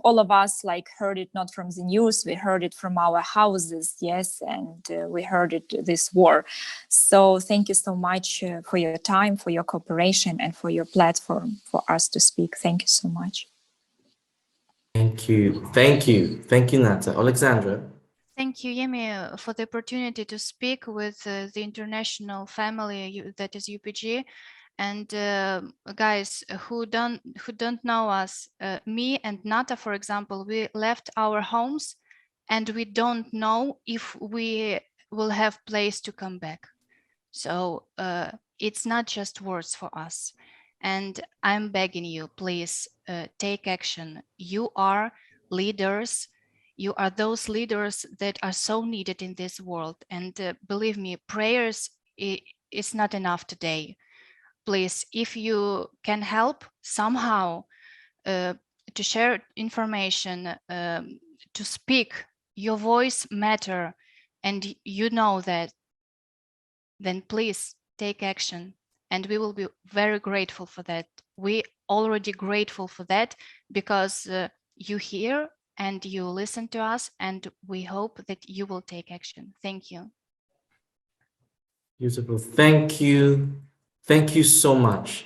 all of us like heard it not from the news, we heard it from our houses, yes, and we heard it, this war. So thank you so much for your time, for your cooperation, and for your platform for us to speak. Thank you so much. Thank you. Thank you. Thank you, Nata. Alexandra. Thank you, Yemi, for the opportunity to speak with the international family that is UPG. And guys who don't know us, me and Nata, for example, we left our homes and we don't know if we will have place to come back. So it's not just words for us. And I'm begging you, please take action. You are leaders. You are those leaders that are so needed in this world. And believe me, prayers is not enough today. Please, if you can help somehow to share information, to speak, your voice matter, and you know that, then please take action. And we will be very grateful for that. We already grateful for that because you hear and you listen to us, and we hope that you will take action. Thank you. Beautiful. Thank you. Thank you so much.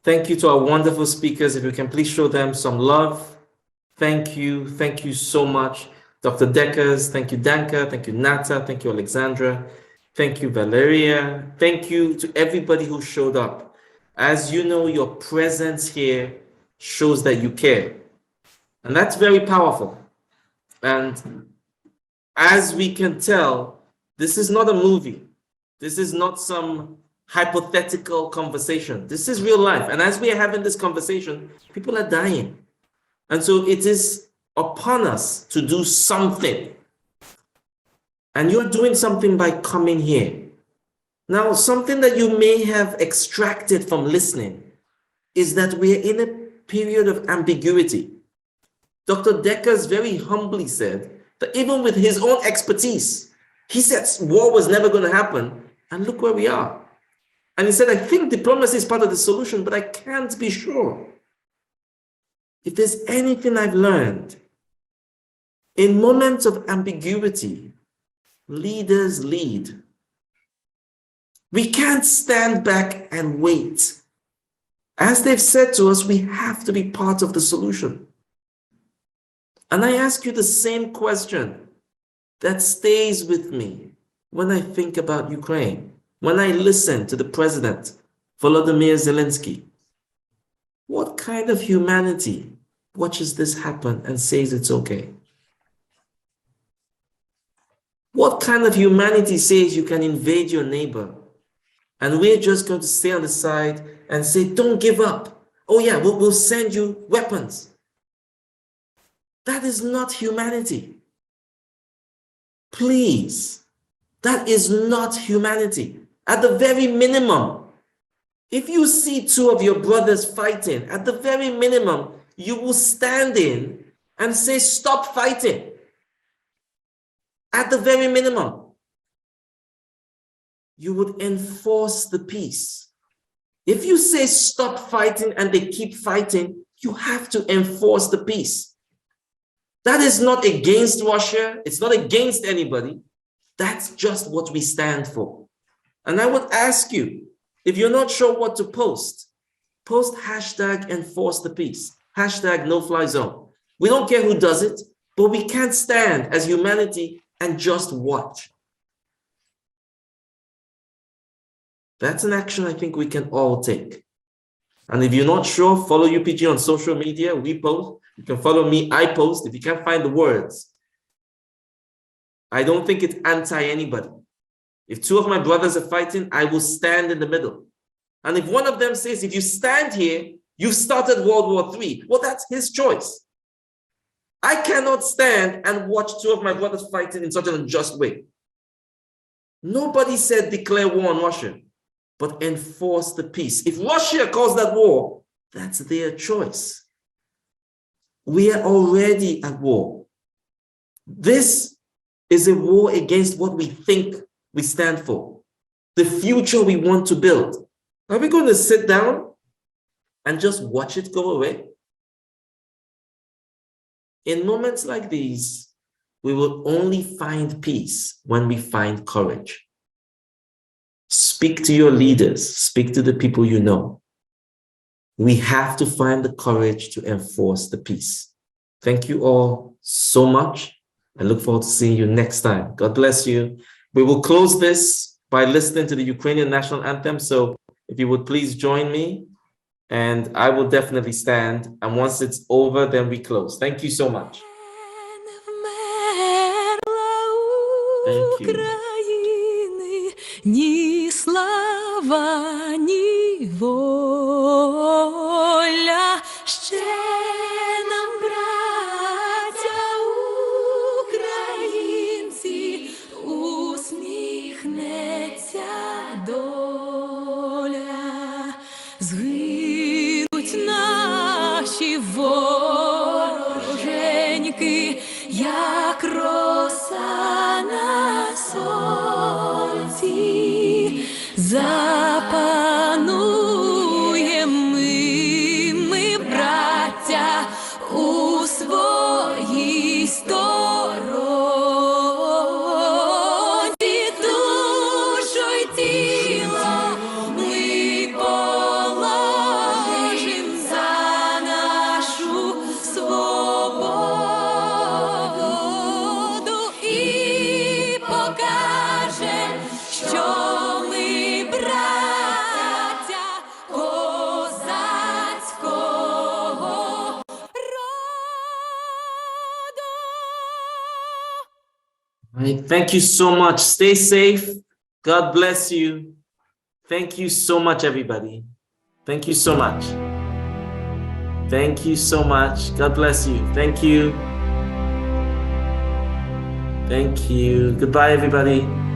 Thank you to our wonderful speakers. If you can please show them some love. Thank you. Thank you so much. Dr. Deckers, thank you, Danka. Thank you, Nata. Thank you, Alexandra. Thank you, Valeria. Thank you to everybody who showed up. As you know, your presence here shows that you care. And that's very powerful. And as we can tell, this is not a movie. This is not some hypothetical conversation. This is real life. And as we are having this conversation, people are dying. And so it is upon us to do something. And you're doing something by coming here. Now, something that you may have extracted from listening is that we're in a period of ambiguity. Dr. Deckers very humbly said that even with his own expertise, he said war was never going to happen. And look where we are. And he said, I think diplomacy is part of the solution, but I can't be sure. If there's anything I've learned, in moments of ambiguity, leaders lead. We can't stand back and wait. As they've said to us, we have to be part of the solution. And I ask you the same question that stays with me when I think about Ukraine, when I listen to the president, Volodymyr Zelensky. What kind of humanity watches this happen and says it's okay? What kind of humanity says you can invade your neighbor and we're just going to stay on the side and say, don't give up. Oh yeah, we'll send you weapons. That is not humanity. Please, that is not humanity. At the very minimum, if you see two of your brothers fighting, at the very minimum, you will stand in and say, stop fighting. At the very minimum, you would enforce the peace. If you say stop fighting and they keep fighting, you have to enforce the peace. That is not against Russia. It's not against anybody. That's just what we stand for. And I would ask you, if you're not sure what to post, post hashtag enforce the peace, hashtag no fly zone. We don't care who does it, but we can't stand as humanity and just watch. That's an action I think we can all take. And if you're not sure, follow UPG on social media. We post. You can follow me. I post. If you can't find the words, I don't think it's anti-anybody. If two of my brothers are fighting, I will stand in the middle. And if one of them says, if you stand here, you've started World War III, well, that's his choice. I cannot stand and watch two of my brothers fighting in such an unjust way. Nobody said declare war on Russia. but enforce the peace. If Russia calls that war, that's their choice. We are already at war. This is a war against what we think we stand for, the future we want to build. Are we going to sit down and just watch it go away? In moments like these, we will only find peace when we find courage. Speak to your leaders, speak to the people you know. We have to find the courage to enforce the peace. Thank you all so much. I look forward to seeing you next time. God bless you. We will close this by listening to the Ukrainian national anthem. So if you would please join me, and I will definitely stand. And once it's over, then we close. Thank you so much. Thank you. Ні слава, ні воля, ще нам, браття українці, усміхнеться доля. Згинуть наші вороженьки, як роса на сонці. Запануєм ми, браття, у своїй сторонці. Душу й тіло ми положим за нашу свободу і покажем, що Thank you so much. Stay safe. God bless you. Thank you so much, everybody. Thank you so much. Thank you so much. God bless you. Thank you. Thank you. Goodbye, everybody.